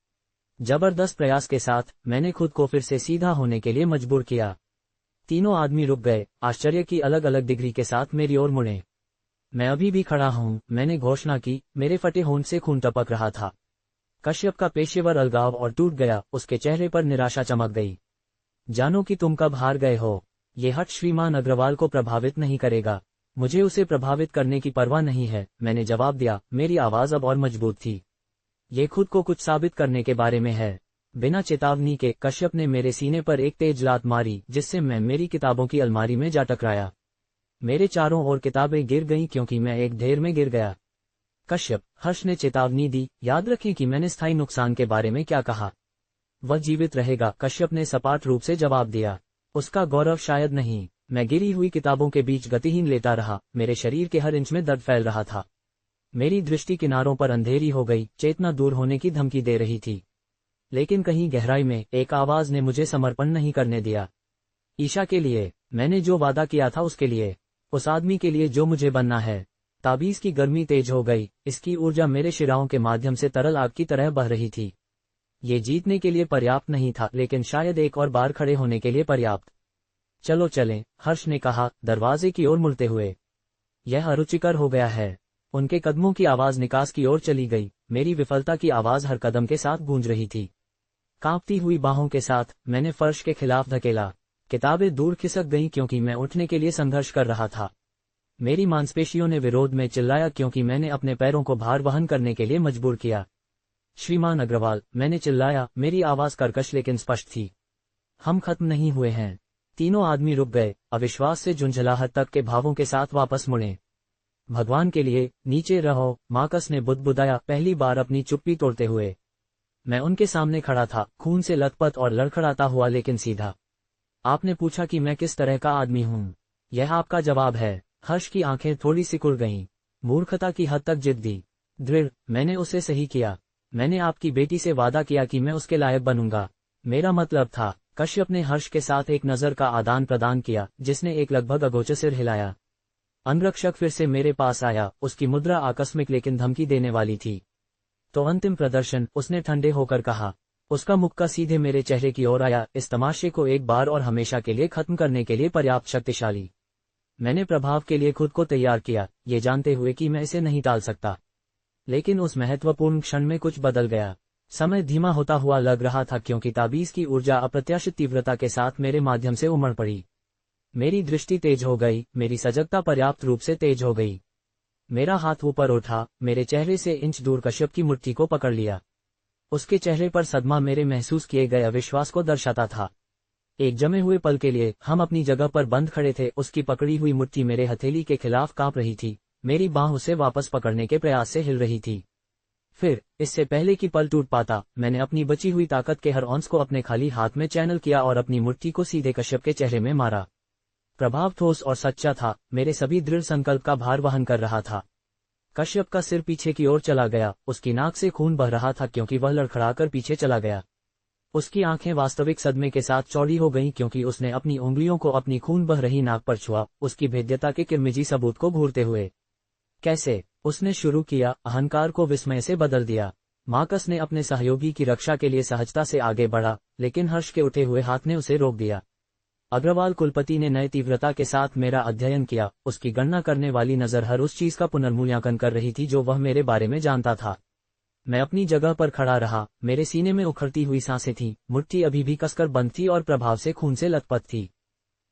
जबरदस्त प्रयास के साथ मैंने खुद को फिर से सीधा होने के लिए मजबूर किया। तीनों आदमी रुक गए, आश्चर्य की अलग अलग डिग्री के साथ मेरी ओर मुड़े। मैं अभी भी खड़ा हूं, मैंने घोषणा की, मेरे फटे होंठ से खून टपक रहा था। कश्यप का पेशेवर अलगाव और टूट गया, उसके चेहरे पर निराशा चमक गई। जानो कि तुम कब हार गए हो। ये हट श्रीमान अग्रवाल को प्रभावित नहीं करेगा। मुझे उसे प्रभावित करने की परवाह नहीं है, मैंने जवाब दिया। मेरी आवाज अब और मजबूत थी। ये खुद को कुछ साबित करने के बारे में है। बिना चेतावनी के कश्यप ने मेरे सीने पर एक तेज लात मारी, जिससे मैं मेरी किताबों की अलमारी में जा टकराया। मेरे चारों ओर किताबें गिर गईं क्योंकि मैं एक ढेर में गिर गया। कश्यप, हर्ष ने चेतावनी दी, याद रखें कि मैंने स्थायी नुकसान के बारे में क्या कहा। वह जीवित रहेगा, कश्यप ने सपाट रूप से जवाब दिया। उसका गौरव शायद नहीं। मैं गिरी हुई किताबों के बीच गतिहीन लेटा रहा, मेरे शरीर के हर इंच में दर्द फैल रहा था। मेरी दृष्टि किनारों पर अंधेरी हो गई, चेतना दूर होने की धमकी दे रही थी। लेकिन कहीं गहराई में एक आवाज ने मुझे समर्पण नहीं करने दिया। ईशा के लिए, मैंने जो वादा किया था उसके लिए, उस आदमी के लिए जो मुझे बनना है। ताबीज की गर्मी तेज हो गई, इसकी ऊर्जा मेरे शिराओं के माध्यम से तरल आग की तरह बह रही थी। ये जीतने के लिए पर्याप्त नहीं था, लेकिन शायद एक और बार खड़े होने के लिए पर्याप्त। चलो चलें, हर्ष ने कहा, दरवाजे की ओर मुड़ते हुए। यह अरुचिकर हो गया है। उनके कदमों की आवाज निकास की ओर चली गई, मेरी विफलता की आवाज हर कदम के साथ गूंज रही थी। कांपती हुई बाहों के साथ मैंने फर्श के खिलाफ धकेला। किताबें दूर खिसक गईं क्योंकि मैं उठने के लिए संघर्ष कर रहा था। मेरी मांसपेशियों ने विरोध में चिल्लाया क्योंकि मैंने अपने पैरों को भार वहन करने के लिए मजबूर किया। श्रीमान अग्रवाल, मैंने चिल्लाया, मेरी आवाज कर्कश लेकिन स्पष्ट थी। हम खत्म नहीं हुए हैं। तीनों आदमी रुक गए, अविश्वास से झुंझलाहट तक के भावों के साथ वापस मुड़े। भगवान के लिए नीचे रहो, मार्कस ने बुदबुदाया, पहली बार अपनी चुप्पी तोड़ते हुए। मैं उनके सामने खड़ा था, खून से लथपथ और लड़खड़ाता हुआ लेकिन सीधा। आपने पूछा कि मैं किस तरह का आदमी हूं। यह आपका जवाब है। हर्ष की आंखें थोड़ी सिकुड़ गईं। मूर्खता की हद तक जिद्दी, दृढ़। मैंने उसे सही किया। मैंने आपकी बेटी से वादा किया कि मैं उसके लायक बनूंगा। मेरा मतलब था। कश्यप ने हर्ष के साथ एक नजर का आदान प्रदान किया, जिसने एक लगभग अगोचर सिर हिलाया। अंगरक्षक फिर से मेरे पास आया, उसकी मुद्रा आकस्मिक लेकिन धमकी देने वाली थी। तो अंतिम प्रदर्शन, उसने ठंडे होकर कहा। उसका मुक्का सीधे मेरे चेहरे की ओर आया, इस तमाशे को एक बार और हमेशा के लिए खत्म करने के लिए पर्याप्त शक्तिशाली। मैंने प्रभाव के लिए खुद को तैयार किया, ये जानते हुए कि मैं इसे नहीं टाल सकता। लेकिन उस महत्वपूर्ण क्षण में कुछ बदल गया। समय धीमा होता हुआ लग रहा था क्योंकि ताबीज की ऊर्जा अप्रत्याशित तीव्रता के साथ मेरे माध्यम से उमड़ पड़ी। मेरी दृष्टि तेज हो गई, मेरी सजगता पर्याप्त रूप से तेज हो गई। मेरा हाथ ऊपर उठा, मेरे चेहरे से इंच दूर कश्यप की मुट्ठी को पकड़ लिया। उसके चेहरे पर सदमा मेरे महसूस किए गए अविश्वास को दर्शाता था। एक जमे हुए पल के लिए हम अपनी जगह पर बंद खड़े थे। उसकी पकड़ी हुई मुट्ठी मेरे हथेली के खिलाफ कांप रही थी, मेरी बांह उसे वापस पकड़ने के प्रयास से हिल रही थी। फिर, इससे पहले कि पल टूट पाता, मैंने अपनी बची हुई ताकत के हर औंस को अपने खाली हाथ में चैनल किया और अपनी मुट्ठी को सीधे कश्यप के चेहरे में मारा। प्रभाव ठोस और सच्चा था, मेरे सभी दृढ़ संकल्प का भार वहन कर रहा था। कश्यप का सिर पीछे की ओर चला गया, उसकी नाक से खून बह रहा था क्योंकि वह लड़खड़ाकर पीछे चला गया। उसकी आंखें वास्तविक सदमे के साथ चौड़ी हो गईं क्योंकि उसने अपनी उंगलियों को अपनी खून बह रही नाक पर छुआ, उसकी भेद्यता के किरमिजी सबूत को घूरते हुए। कैसे? उसने शुरू किया, अहंकार को विस्मय से बदल दिया। मार्कस ने अपने सहयोगी की रक्षा के लिए सहजता से आगे बढ़ा, लेकिन हर्ष के उठे हुए हाथ ने उसे रोक दिया। अग्रवाल कुलपति ने नए तीव्रता के साथ मेरा अध्ययन किया, उसकी गणना करने वाली नजर हर उस चीज का पुनर्मूल्यांकन कर रही थी जो वह मेरे बारे में जानता था। मैं अपनी जगह पर खड़ा रहा, मेरे सीने में उखड़ती हुई सांसें थीं, मुट्ठी अभी भी कसकर बंद थी और प्रभाव से खून से लथपथ थी।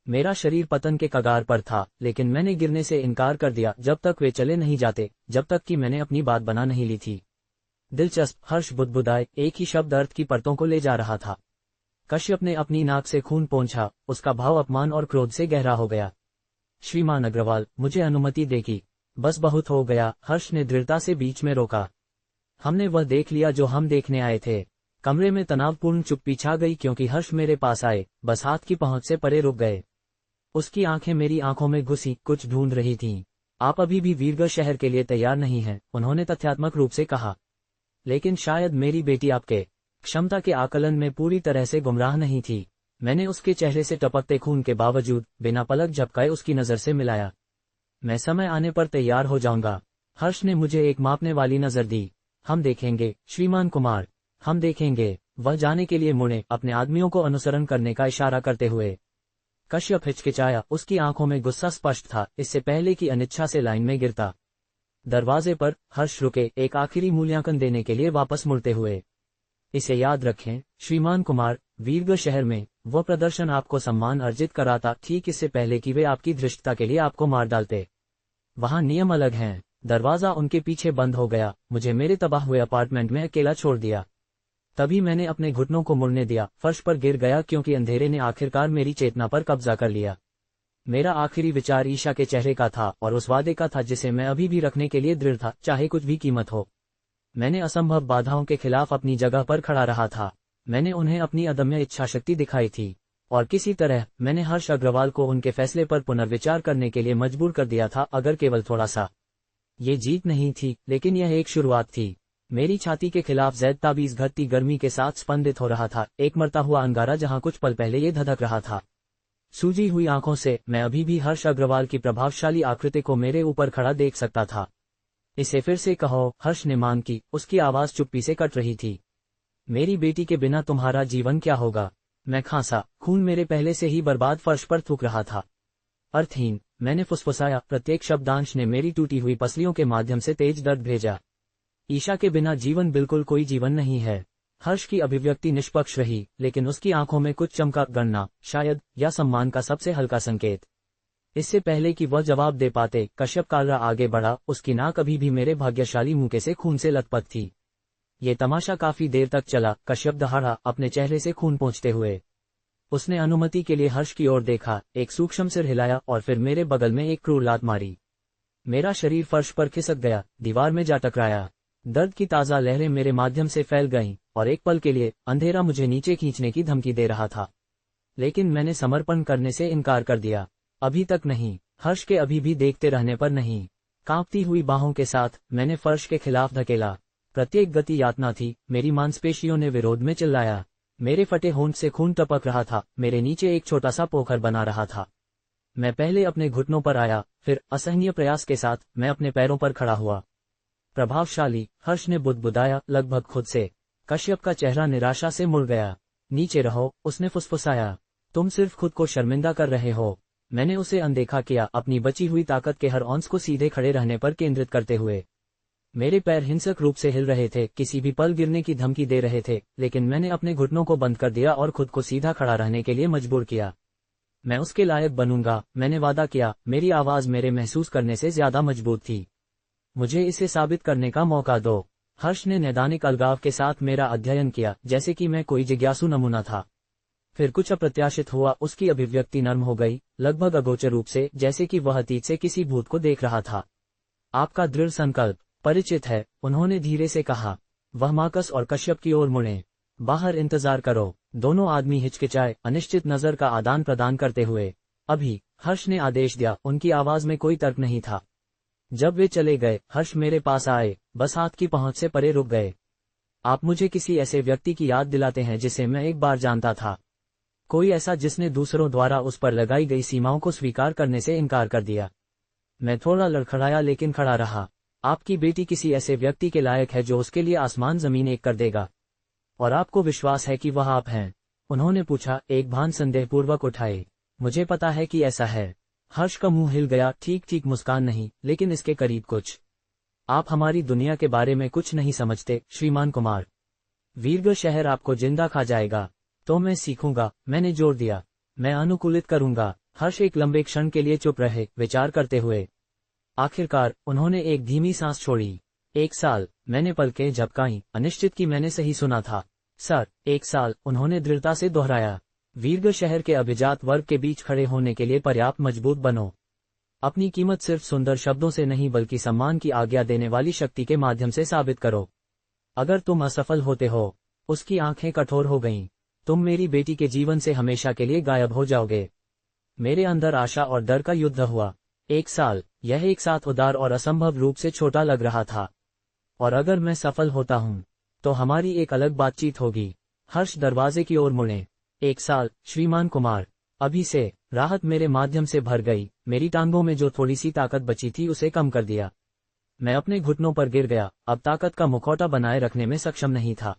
मेरा शरीर पतन के कगार पर था, लेकिन मैंने गिरने से इनकार कर दिया जब तक वे चले नहीं जाते, जब तक कि मैंने अपनी बात बना नहीं ली थी। दिलचस्प, हर्ष बुदबुदाए, एक ही शब्द अर्थ की परतों को ले जा रहा था। कश्यप ने अपनी नाक से खून पोंछा, उसका भाव अपमान और क्रोध से गहरा हो गया। श्रीमान अग्रवाल, मुझे अनुमति देगी। बस बहुत हो गया, हर्ष ने दृढ़ता से बीच में रोका। हमने वह देख लिया जो हम देखने आए थे। कमरे में तनावपूर्ण चुप्पी छा गई क्योंकि हर्ष मेरे पास आए, बस हाथ की पहुंच से परे रुक गए। उसकी आंखें मेरी आंखों में घुसी, कुछ ढूंढ रही थीं। आप अभी भी वीरगढ़ शहर के लिए तैयार नहीं हैं, उन्होंने तथ्यात्मक रूप से कहा। लेकिन शायद मेरी बेटी आपके क्षमता के आकलन में पूरी तरह से गुमराह नहीं थी। मैंने उसके चेहरे से टपकते खून के बावजूद बिना पलक झपकाए उसकी नजर से मिलाया। मैं समय आने पर तैयार हो जाऊंगा। हर्ष ने मुझे एक मापने वाली नजर दी। हम देखेंगे, श्रीमान कुमार, हम देखेंगे। वह जाने के लिए मुड़े, अपने आदमियों को अनुसरण करने का इशारा करते हुए। कश्यप हिचकिचाया, उसकी आंखों में गुस्सा स्पष्ट था, इससे पहले कि अनिच्छा से लाइन में गिरता। दरवाजे पर हर्ष रुके, एक आखिरी मूल्यांकन देने के लिए वापस मुड़ते हुए। इसे याद रखें, श्रीमान कुमार, वीरगढ़ शहर में वह प्रदर्शन आपको सम्मान अर्जित कराता, ठीक इससे पहले कि वे आपकी धृष्टता के लिए आपको मार डालते। वहां नियम अलग हैं। दरवाजा उनके पीछे बंद हो गया, मुझे मेरे तबाह हुए अपार्टमेंट में अकेला छोड़ दिया। तभी मैंने अपने घुटनों को मुड़ने दिया, फर्श पर गिर गया क्योंकि अंधेरे ने आखिरकार मेरी चेतना पर कब्जा कर लिया। मेरा आखिरी विचार ईशा के चेहरे का था और उस वादे का था जिसे मैं अभी भी रखने के लिए दृढ़ था, चाहे कुछ भी कीमत हो। मैंने असंभव बाधाओं के खिलाफ अपनी जगह पर खड़ा रहा था। मैंने उन्हें अपनी अदम्य इच्छा शक्ति दिखाई थी, और किसी तरह मैंने हर्ष अग्रवाल को उनके फैसले पर पुनर्विचार करने के लिए मजबूर कर दिया था, अगर केवल थोड़ा सा। ये जीत नहीं थी, लेकिन यह एक शुरुआत थी। मेरी छाती के खिलाफ जैद ताबीज घटती गर्मी के साथ स्पंदित हो रहा था, एक मरता हुआ अंगारा जहां कुछ पल पहले ये धधक रहा था। सूजी हुई आंखों से मैं अभी भी हर्ष अग्रवाल की प्रभावशाली आकृति को मेरे ऊपर खड़ा देख सकता था। इसे फिर से कहो, हर्ष ने मांग की, उसकी आवाज चुप्पी से कट रही थी। मेरी बेटी के बिना तुम्हारा जीवन क्या होगा? मैं खांसा, खून मेरे पहले से ही बर्बाद फर्श पर थूक रहा था। अर्थहीन, मैंने फुसफुसाया, प्रत्येक शब्दांश ने मेरी टूटी हुई पसलियों के माध्यम से तेज दर्द भेजा। ईशा के बिना जीवन बिल्कुल कोई जीवन नहीं है। हर्ष की अभिव्यक्ति निष्पक्ष रही, लेकिन उसकी आंखों में कुछ चमका, गणना, शायद, या सम्मान का सबसे हल्का संकेत। इससे पहले कि वह जवाब दे पाते, कश्यप कालरा आगे बढ़ा, उसकी नाक अभी भी मेरे भाग्यशाली मुंह के से खून से लथपथ थी। ये तमाशा काफी देर तक चला। कश्यप दहाड़ा, अपने चेहरे से खून पोंछते हुए। उसने अनुमति के लिए हर्ष की ओर देखा, एक सूक्ष्म सिर हिलाया और फिर मेरे बगल में एक क्रूर लात मारी। मेरा शरीर फर्श पर खिसक गया, दीवार में जा टकराया। दर्द की ताजा लहरें मेरे माध्यम से फैल गईं और एक पल के लिए अंधेरा मुझे नीचे खींचने की धमकी दे रहा था। लेकिन मैंने समर्पण करने से इनकार कर दिया। अभी तक नहीं, हर्ष के अभी भी देखते रहने पर नहीं। कांपती हुई बाहों के साथ मैंने फर्श के खिलाफ धकेला। प्रत्येक गति यातना थी, मेरी मांसपेशियों ने विरोध में चिल्लाया। मेरे फटे होंठ से खून टपक रहा था, मेरे नीचे एक छोटा सा पोखर बना रहा था। मैं पहले अपने घुटनों पर आया, फिर असहनीय प्रयास के साथ मैं अपने पैरों पर खड़ा हुआ। प्रभावशाली, हर्ष ने बुदबुदाया, लगभग खुद से। कश्यप का चेहरा निराशा से मुड़ गया। नीचे रहो, उसने फुसफुसाया। तुम सिर्फ खुद को शर्मिंदा कर रहे हो। मैंने उसे अनदेखा किया, अपनी बची हुई ताकत के हर औंस को सीधे खड़े रहने पर केंद्रित करते हुए। मेरे पैर हिंसक रूप से हिल रहे थे, किसी भी पल गिरने की धमकी दे रहे थे, लेकिन मैंने अपने घुटनों को बंद कर दिया और खुद को सीधा खड़ा रहने के लिए मजबूर किया। मैं उसके लायक बनूंगा, मैंने वादा किया। मेरी आवाज मेरे महसूस करने से ज्यादा मजबूत थी। मुझे इसे साबित करने का मौका दो। हर्ष ने नैदानिक अलगाव के साथ मेरा अध्ययन किया, जैसे कि मैं कोई जिज्ञासु नमूना था। फिर कुछ अप्रत्याशित हुआ, उसकी अभिव्यक्ति नर्म हो गई, लगभग अगोचर रूप से, जैसे कि वह अतीत से किसी भूत को देख रहा था। आपका दृढ़ संकल्प परिचित है, उन्होंने धीरे से कहा। वह मार्कस और कश्यप की ओर मुड़े। बाहर इंतजार करो। दोनों आदमी हिचकिचाए, अनिश्चित नजर का आदान प्रदान करते हुए। अभी, हर्ष ने आदेश दिया, उनकी आवाज में कोई तर्क नहीं था। जब वे चले गए, हर्ष मेरे पास आए, बस हाथ की पहुंच से परे रुक गए। आप मुझे किसी ऐसे व्यक्ति की याद दिलाते हैं जिसे मैं एक बार जानता था। कोई ऐसा जिसने दूसरों द्वारा उस पर लगाई गई सीमाओं को स्वीकार करने से इनकार कर दिया। मैं थोड़ा लड़खड़ाया लेकिन खड़ा रहा। आपकी बेटी किसी ऐसे व्यक्ति के लायक है जो उसके लिए आसमान जमीन एक कर देगा। और आपको विश्वास है कि वह आप हैं? उन्होंने पूछा, एक भान संदेहपूर्वक उठाए। मुझे पता है कि ऐसा है। हर्ष का मुंह हिल गया, ठीक ठीक मुस्कान नहीं, लेकिन इसके करीब कुछ। आप हमारी दुनिया के बारे में कुछ नहीं समझते, श्रीमान कुमार। वीरग शहर आपको जिंदा खा जाएगा। तो मैं सीखूंगा, मैंने जोर दिया। मैं अनुकूलित करूंगा। हर्ष एक लंबे क्षण के लिए चुप रहे, विचार करते हुए। आखिरकार, उन्होंने एक धीमी सांस छोड़ी। 1 साल, मैंने पलकें झपकाईं, अनिश्चित कि मैंने सही सुना था। सर, 1 साल, उन्होंने दृढ़ता से दोहराया। वीरग शहर के अभिजात वर्ग के बीच खड़े होने के लिए पर्याप्त मजबूत बनो। अपनी कीमत सिर्फ सुंदर शब्दों से नहीं बल्कि सम्मान की आज्ञा देने वाली शक्ति के माध्यम से साबित करो। अगर तुम असफल होते हो। उसकी आंखें कठोर हो गईं। तुम मेरी बेटी के जीवन से हमेशा के लिए गायब हो जाओगे। मेरे अंदर आशा और डर का युद्ध हुआ। 1 साल, यह एक साथ उदार और असंभव रूप से छोटा लग रहा था। और अगर मैं सफल होता हूं, तो हमारी एक अलग बातचीत होगी। हर्ष दरवाजे की ओर मुड़े। 1 साल, श्रीमान कुमार। अभी से, राहत मेरे माध्यम से भर गई। मेरी टांगों में जो थोड़ी सी ताकत बची थी उसे कम कर दिया। मैं अपने घुटनों पर गिर गया, अब ताकत का मुखौटा बनाए रखने में सक्षम नहीं था।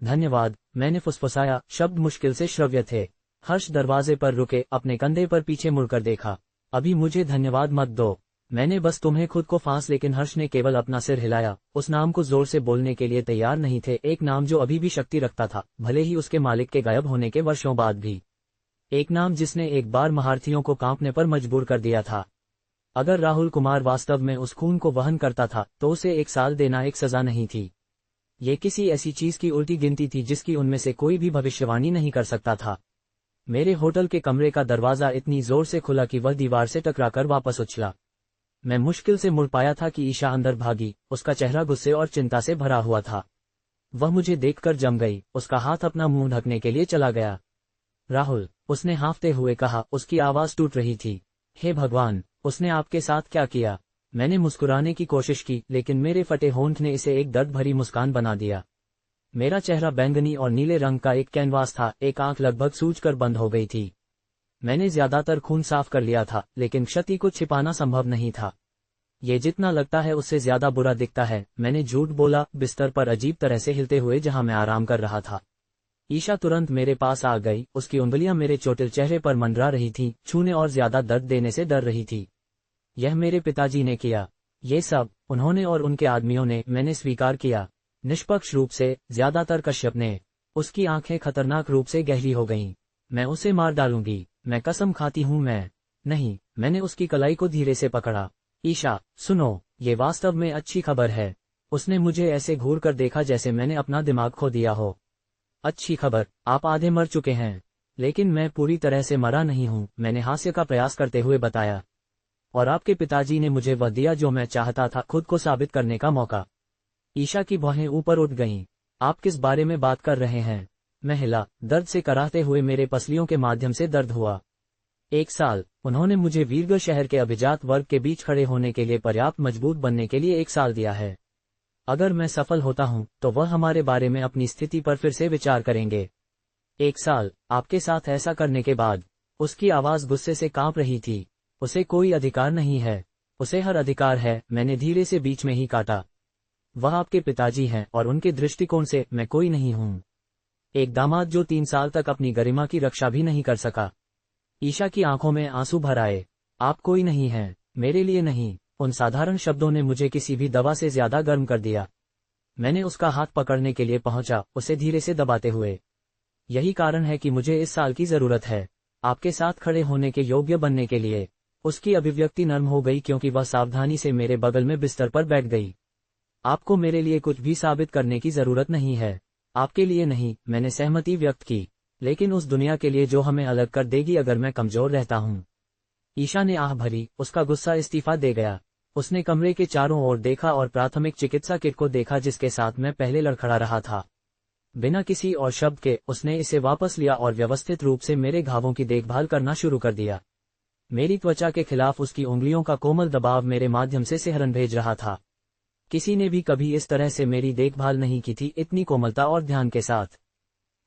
धन्यवाद, मैंने फुसफुसाया, शब्द मुश्किल से श्रव्य थे। हर्ष दरवाजे पर रुके, अपने कंधे पर पीछे मुड़कर देखा। अभी मुझे धन्यवाद मत दो, मैंने बस तुम्हें खुद को फांस। लेकिन हर्ष ने केवल अपना सिर हिलाया, उस नाम को जोर से बोलने के लिए तैयार नहीं थे। एक नाम जो अभी भी शक्ति रखता था, भले ही उसके मालिक के गायब होने के वर्षों बाद भी। एक नाम जिसने एक बार महारथियों को कांपने पर मजबूर कर दिया था। अगर राहुल कुमार वास्तव में उस खून को वहन करता था, तो उसे 1 साल देना एक सजा नहीं थी। ये किसी ऐसी चीज की उल्टी गिनती थी जिसकी उनमें से कोई भी भविष्यवाणी नहीं कर सकता था। मेरे होटल के कमरे का दरवाजा इतनी जोर से खुला कि वह दीवार से टकराकर वापस उछला। मैं मुश्किल से मुड़ पाया था कि ईशा अंदर भागी। उसका चेहरा गुस्से और चिंता से भरा हुआ था। वह मुझे देखकर जम गई, उसका हाथ अपना मुंह ढकने के लिए चला गया। राहुल, उसने हाँफते हुए कहा, उसकी आवाज टूट रही थी। हे भगवान, उसने आपके साथ क्या किया? मैंने मुस्कुराने की कोशिश की, लेकिन मेरे फटे होंठ ने इसे एक दर्द भरी मुस्कान बना दिया। मेरा चेहरा बैंगनी और नीले रंग का एक कैनवास था, एक आंख लगभग सूजकर बंद हो गई थी। मैंने ज्यादातर खून साफ कर लिया था, लेकिन क्षति को छिपाना संभव नहीं था। ये जितना लगता है उससे ज्यादा बुरा दिखता है, मैंने झूठ बोला, बिस्तर पर अजीब तरह से हिलते हुए जहां मैं आराम कर रहा था। ईशा तुरंत मेरे पास आ गई, उसकी उंगलियां मेरे चोटिल चेहरे पर मंडरा रही थीं, छूने और ज्यादा दर्द देने से डर रही थी। यह मेरे पिताजी ने किया। ये सब, उन्होंने और उनके आदमियों ने, मैंने स्वीकार किया। निष्पक्ष रूप से, ज्यादातर कश्यप ने। उसकी आंखें खतरनाक रूप से गहरी हो गईं। मैं उसे मार डालूंगी, मैं कसम खाती हूं। मैं नहीं, मैंने उसकी कलाई को धीरे से पकड़ा। ईशा, सुनो, ये वास्तव में अच्छी खबर है। उसने मुझे ऐसे घूर कर देखा जैसे मैंने अपना दिमाग खो दिया हो। अच्छी खबर, आप आधे मर चुके हैं। लेकिन मैं पूरी तरह से मरा नहीं हूँ, मैंने हास्य का प्रयास करते हुए बताया। और आपके पिताजी ने मुझे वह दिया जो मैं चाहता था, खुद को साबित करने का मौका। ईशा की भौहें ऊपर उठ गईं। आप किस बारे में बात कर रहे हैं? मैं हिला, दर्द से कराहते हुए मेरे पसलियों के माध्यम से दर्द हुआ। 1 साल, उन्होंने मुझे वीरगढ़ शहर के अभिजात वर्ग के बीच खड़े होने के लिए पर्याप्त मजबूत बनने के लिए 1 साल दिया है। अगर मैं सफल होता हूं, तो वह हमारे बारे में अपनी स्थिति पर फिर से विचार करेंगे। 1 साल, आपके साथ ऐसा करने के बाद। उसकी आवाज गुस्से से कांप रही थी। उसे कोई अधिकार नहीं है। उसे हर अधिकार है, मैंने धीरे से बीच में ही काटा। वह आपके पिताजी हैं और उनके दृष्टिकोण से मैं कोई नहीं हूं। एक दामाद जो 3 साल तक अपनी गरिमा की रक्षा भी नहीं कर सका। ईशा की आंखों में आंसू भर आए। आप कोई नहीं हैं, मेरे लिए नहीं। उन साधारण शब्दों ने मुझे किसी भी दवा से ज्यादा गर्म कर दिया। मैंने उसका हाथ पकड़ने के लिए पहुंचा, उसे धीरे से दबाते हुए। यही कारण है कि मुझे इस साल की जरूरत है, आपके साथ खड़े होने के योग्य बनने के लिए। उसकी अभिव्यक्ति नर्म हो गई क्योंकि वह सावधानी से मेरे बगल में बिस्तर पर बैठ गई। आपको मेरे लिए कुछ भी साबित करने की जरूरत नहीं है। आपके लिए नहीं, मैंने सहमति व्यक्त की, लेकिन उस दुनिया के लिए जो हमें अलग कर देगी अगर मैं कमजोर रहता हूं। ईशा ने आह भरी, उसका गुस्सा इस्तीफा दे गया। उसने कमरे के चारों ओर देखा और प्राथमिक चिकित्सा किट को देखा जिसके साथ मैं पहले लड़खड़ा रहा था। बिना किसी और शब्द के उसने इसे वापस लिया और व्यवस्थित रूप से मेरे घावों की देखभाल करना शुरू कर दिया। मेरी त्वचा के खिलाफ उसकी उंगलियों का कोमल दबाव मेरे माध्यम से सिहरन भेज रहा था। किसी ने भी कभी इस तरह से मेरी देखभाल नहीं की थी, इतनी कोमलता और ध्यान के साथ।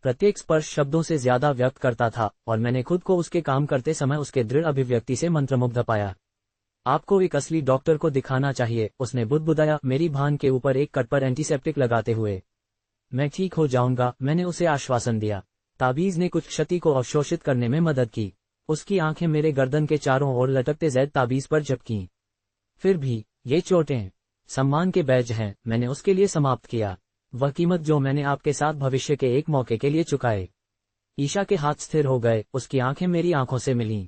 प्रत्येक स्पर्श शब्दों से ज्यादा व्यक्त करता था और मैंने खुद को उसके काम करते समय उसके दृढ़ अभिव्यक्ति से मंत्रमुग्ध पाया। आपको एक असली डॉक्टर को दिखाना चाहिए, उसने बुदबुदाया, मेरी भान के ऊपर एक कट पर एंटीसेप्टिक लगाते हुए। मैं ठीक हो जाऊंगा, मैंने उसे आश्वासन दिया। ताबीज ने कुछ क्षति को अवशोषित करने में मदद की। उसकी आंखें मेरे गर्दन के चारों ओर लटकते जैद ताबीज पर झपकीं। फिर भी, ये चोटें सम्मान के बैज हैं, मैंने उसके लिए समाप्त किया। वह कीमत जो मैंने आपके साथ भविष्य के एक मौके के लिए चुकाए। ईशा के हाथ स्थिर हो गए, उसकी आंखें मेरी आंखों से मिलीं।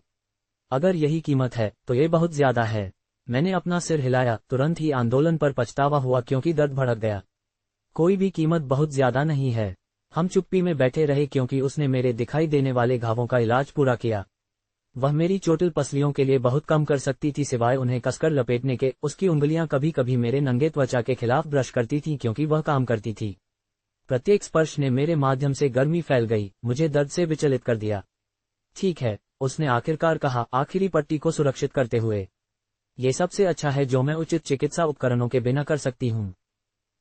अगर यही कीमत है, तो ये बहुत ज्यादा है। मैंने अपना सिर हिलाया, तुरंत ही आंदोलन पर पछतावा हुआ क्योंकि दर्द भड़क गया। कोई भी कीमत बहुत ज्यादा नहीं है। हम चुप्पी में बैठे रहे क्योंकि उसने मेरे दिखाई देने वाले घावों का इलाज पूरा किया। वह मेरी चोटिल पसलियों के लिए बहुत कम कर सकती थी सिवाय उन्हें कसकर लपेटने के। उसकी उंगलियां कभी कभी मेरे नंगे त्वचा के खिलाफ ब्रश करती थीं क्योंकि वह काम करती थी। प्रत्येक स्पर्श ने मेरे माध्यम से गर्मी फैल गई, मुझे दर्द से विचलित कर दिया। ठीक है, उसने आखिरकार कहा, आखिरी पट्टी को सुरक्षित करते हुए। ये सबसे अच्छा है जो मैं उचित चिकित्सा उपकरणों के बिना कर सकती हूँ।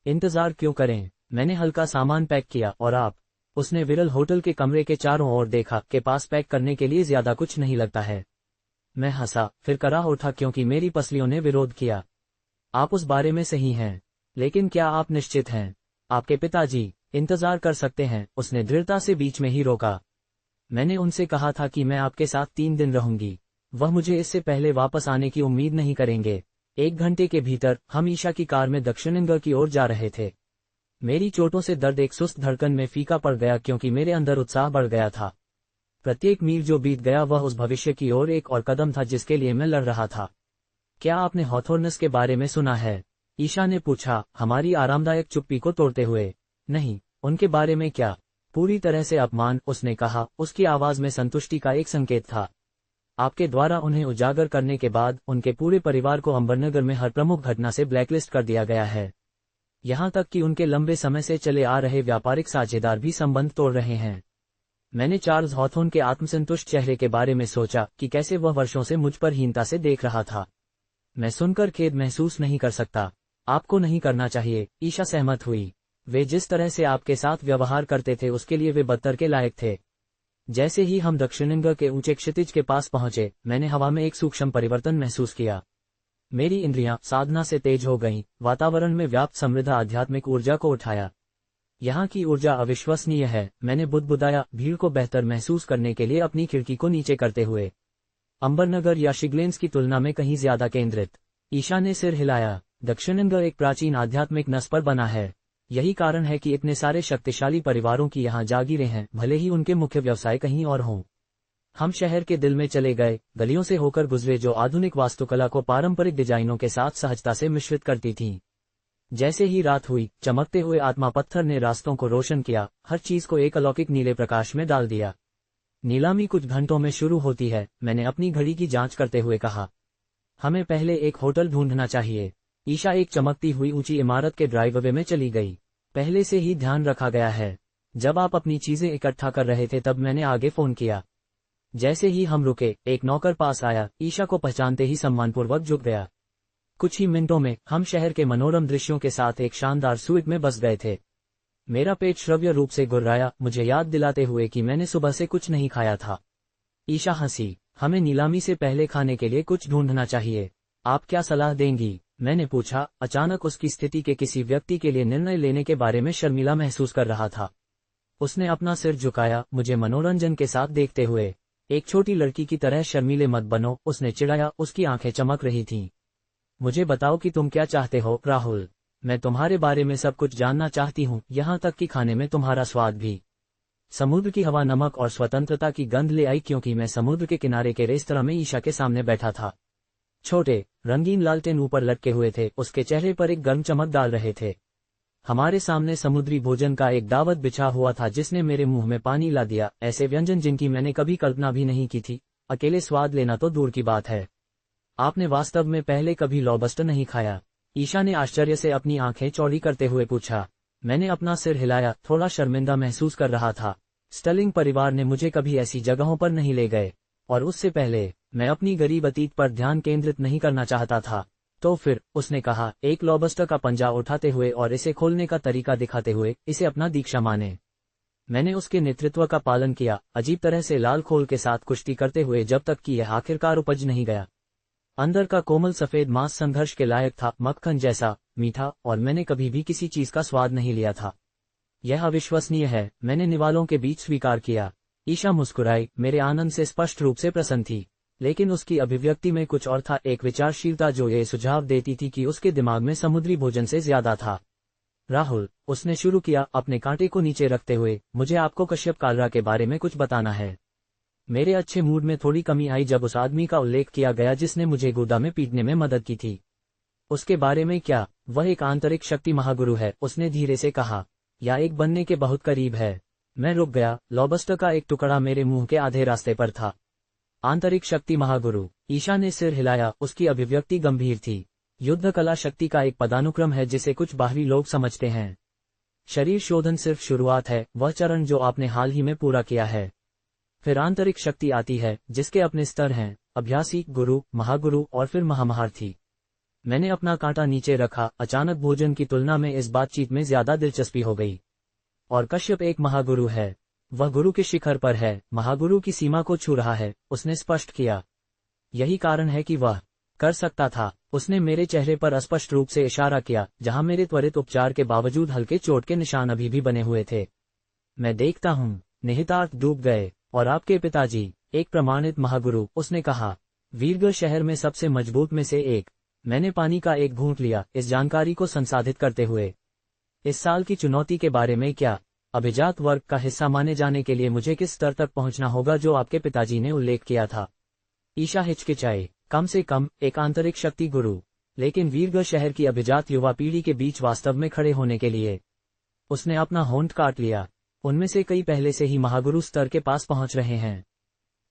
इंतजार क्यों करें? मैंने हल्का सामान पैक किया। और आप? उसने विरल होटल के कमरे के चारों ओर देखा, के पास पैक करने के लिए ज्यादा कुछ नहीं लगता है। मैं हंसा, फिर करा उठा क्योंकि मेरी पसलियों ने विरोध किया। आप उस बारे में सही हैं, लेकिन क्या आप निश्चित हैं? आपके पिताजी इंतजार कर सकते हैं, उसने दृढ़ता से बीच में ही रोका। मैंने उनसे कहा था कि मैं आपके साथ 3 दिन रहूंगी। वह मुझे इससे पहले वापस आने की उम्मीद नहीं करेंगे। 1 घंटे के भीतर हम ईशा की कार में दक्षिणेंगर की ओर जा रहे थे। मेरी चोटों से दर्द एक सुस्त धड़कन में फीका पड़ गया क्योंकि मेरे अंदर उत्साह बढ़ गया था। प्रत्येक मील जो बीत गया वह उस भविष्य की ओर एक और कदम था जिसके लिए मैं लड़ रहा था। क्या आपने हॉथोर्नस के बारे में सुना है? ईशा ने पूछा, हमारी आरामदायक चुप्पी को तोड़ते हुए। नहीं, उनके बारे में क्या? पूरी तरह से अपमान, उसने कहा, उसकी आवाज में संतुष्टि का एक संकेत था। आपके द्वारा उन्हें उजागर करने के बाद उनके पूरे परिवार को अंबरनगर में हर प्रमुख घटना से ब्लैकलिस्ट कर दिया गया है। यहां तक कि उनके लंबे समय से चले आ रहे व्यापारिक साझेदार भी संबंध तोड़ रहे हैं। मैंने चार्ल्स हॉथोर्न के आत्मसंतुष्ट चेहरे के बारे में सोचा कि कैसे वह वर्षों से मुझ पर हीनता से देख रहा था। मैं सुनकर खेद महसूस नहीं कर सकता। आपको नहीं करना चाहिए, ईशा सहमत हुई। वे जिस तरह से आपके साथ व्यवहार करते थे उसके लिए वे बदतर के लायक थे। जैसे ही हम दक्षिणेंगर के ऊंचे क्षितिज के पास पहुंचे, मैंने हवा में एक सूक्ष्म परिवर्तन महसूस किया। मेरी इंद्रियां साधना से तेज हो गईं, वातावरण में व्याप्त समृद्ध आध्यात्मिक ऊर्जा को उठाया। यहाँ की ऊर्जा अविश्वसनीय है, मैंने बुदबुदाया, भीड़ को बेहतर महसूस करने के लिए अपनी खिड़की को नीचे करते हुए। अंबरनगर या शिगलेंस की तुलना में कहीं ज्यादा केंद्रित। ईशा ने सिर हिलाया। दक्षिणेंगर एक प्राचीन आध्यात्मिक नस पर बना है। यही कारण है कि इतने सारे शक्तिशाली परिवारों की यहाँ जागीरें हैं, भले ही उनके मुख्य व्यवसाय कहीं और हों। हम शहर के दिल में चले गए, गलियों से होकर गुजरे जो आधुनिक वास्तुकला को पारंपरिक डिजाइनों के साथ सहजता से मिश्रित करती थीं। जैसे ही रात हुई, चमकते हुए आत्मा पत्थर ने रास्तों को रोशन किया, हर चीज को एक अलौकिक नीले प्रकाश में डाल दिया। नीलामी कुछ घंटों में शुरू होती है, मैंने अपनी घड़ी की जांच करते हुए कहा। हमें पहले एक होटल ढूंढना चाहिए। ईशा एक चमकती हुई ऊंची इमारत के ड्राइववे में चली गई। पहले से ही ध्यान रखा गया है। जब आप अपनी चीजें इकट्ठा कर रहे थे तब मैंने आगे फोन किया। जैसे ही हम रुके, एक नौकर पास आया, ईशा को पहचानते ही सम्मानपूर्वक झुक गया। कुछ ही मिनटों में हम शहर के मनोरम दृश्यों के साथ एक शानदार स्वीट में बस गए थे। मेरा पेट श्रव्य रूप से गुर्राया, मुझे याद दिलाते हुए कि मैंने सुबह से कुछ नहीं खाया था। ईशा हंसी। हमें नीलामी से पहले खाने के लिए कुछ ढूंढना चाहिए। आप क्या सलाह देंगी? मैंने पूछा, अचानक उसकी स्थिति के किसी व्यक्ति के लिए निर्णय लेने के बारे में शर्मिला महसूस कर रहा था। उसने अपना सिर झुकाया, मुझे मनोरंजन के साथ देखते हुए। एक छोटी लड़की की तरह शर्मीले मत बनो, उसने चिढ़ाया, उसकी आंखें चमक रही थीं। मुझे बताओ कि तुम क्या चाहते हो, राहुल। मैं तुम्हारे बारे में सब कुछ जानना चाहती हूँ, यहाँ तक कि खाने में तुम्हारा स्वाद भी। समुद्र की हवा नमक और स्वतंत्रता की गंध ले आई क्योंकि मैं समुद्र के किनारे के रेस्तरां में ईशा के सामने बैठा था। छोटे रंगीन लालटेन ऊपर लटके हुए थे, उसके चेहरे पर एक गर्म चमक डाल रहे थे। हमारे सामने समुद्री भोजन का एक दावत बिछा हुआ था जिसने मेरे मुंह में पानी ला दिया। ऐसे व्यंजन जिनकी मैंने कभी कल्पना भी नहीं की थी। अकेले स्वाद लेना तो दूर की बात है। आपने वास्तव में पहले कभी लॉबस्टर नहीं खाया? ईशा ने आश्चर्य से अपनी आंखें चौड़ी करते हुए पूछा। मैंने अपना सिर हिलाया, थोड़ा शर्मिंदा महसूस कर रहा था। स्टर्लिंग परिवार ने मुझे कभी ऐसी जगहों पर नहीं ले गए, और उससे पहले मैं अपनी गरीब अतीत पर ध्यान केंद्रित नहीं करना चाहता था। तो फिर, उसने कहा, एक लॉबस्टर का पंजा उठाते हुए और इसे खोलने का तरीका दिखाते हुए, इसे अपना दीक्षा माने। मैंने उसके नेतृत्व का पालन किया, अजीब तरह से लाल खोल के साथ कुश्ती करते हुए जब तक कि यह आखिरकार उपज नहीं गया। अंदर का कोमल सफेद मांस संघर्ष के लायक था, मक्खन जैसा मीठा, और मैंने कभी भी किसी चीज का स्वाद नहीं लिया था। यह अविश्वसनीय है, मैंने निवालों के बीच स्वीकार किया। ईशा मुस्कुराई, मेरे आनंद से स्पष्ट रूप से प्रसन्न थी, लेकिन उसकी अभिव्यक्ति में कुछ और था, एक विचारशीलता जो ये सुझाव देती थी कि उसके दिमाग में समुद्री भोजन से ज्यादा था। राहुल, उसने शुरू किया, अपने कांटे को नीचे रखते हुए, मुझे आपको कश्यप कालरा के बारे में कुछ बताना है। मेरे अच्छे मूड में थोड़ी कमी आई जब उस आदमी का उल्लेख किया गया जिसने मुझे गुदा में पीटने में मदद की थी। उसके बारे में क्या? वह एक आंतरिक शक्ति महागुरु है, उसने धीरे से कहा, या एक बनने के बहुत करीब है। मैं रुक गया, लॉबस्टर का एक टुकड़ा मेरे मुंह के आधे रास्ते पर था। आंतरिक शक्ति महागुरु? ईशा ने सिर हिलाया, उसकी अभिव्यक्ति गंभीर थी। युद्ध कला शक्ति का एक पदानुक्रम है जिसे कुछ बाहरी लोग समझते हैं। शरीर शोधन सिर्फ शुरुआत है, वह चरण जो आपने हाल ही में पूरा किया है। फिर आंतरिक शक्ति आती है, जिसके अपने स्तर हैं, अभ्यासी, गुरु, महागुरु और फिर महामहारथी। मैंने अपना कांटा नीचे रखा, अचानक भोजन की तुलना में इस बातचीत में ज्यादा दिलचस्पी हो गई। और कश्यप एक महागुरु है, वह गुरु के शिखर पर है, महागुरु की सीमा को छू रहा है, उसने स्पष्ट किया। यही कारण है कि वह कर सकता था। उसने मेरे चेहरे पर अस्पष्ट रूप से इशारा किया, जहां मेरे त्वरित उपचार के बावजूद हल्के चोट के निशान अभी भी बने हुए थे। मैं देखता हूँ, निहितार्थ डूब गए। और आपके पिताजी एक प्रमाणित महागुरु, उसने कहा, वीरगढ़ शहर में सबसे मजबूत में से एक। मैंने पानी का एक घूंट लिया, इस जानकारी को संसाधित करते हुए। इस साल की चुनौती के बारे में क्या? अभिजात वर्ग का हिस्सा माने जाने के लिए मुझे किस स्तर तक पहुंचना होगा जो आपके पिताजी ने उल्लेख किया था? ईशा हिचकिचाई, कम से कम एक आंतरिक शक्ति गुरु, लेकिन वीरगढ़ शहर की अभिजात युवा पीढ़ी के बीच वास्तव में खड़े होने के लिए। उसने अपना होंठ काट लिया। उनमें से कई पहले से ही महागुरु स्तर के पास पहुंच रहे हैं।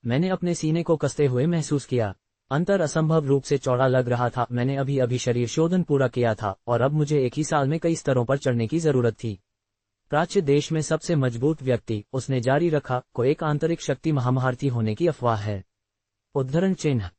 मैंने अपने सीने को कसते हुए महसूस किया। अंतर असंभव रूप से चौड़ा लग रहा था। मैंने अभी शरीर शोधन पूरा किया था और अब मुझे एक ही साल में कई स्तरों पर चढ़ने की जरूरत थी। प्राच्य देश में सबसे मजबूत व्यक्ति, उसने जारी रखा, को एक आंतरिक शक्ति महामहारथी होने की अफवाह है। उद्धरण चिन्ह।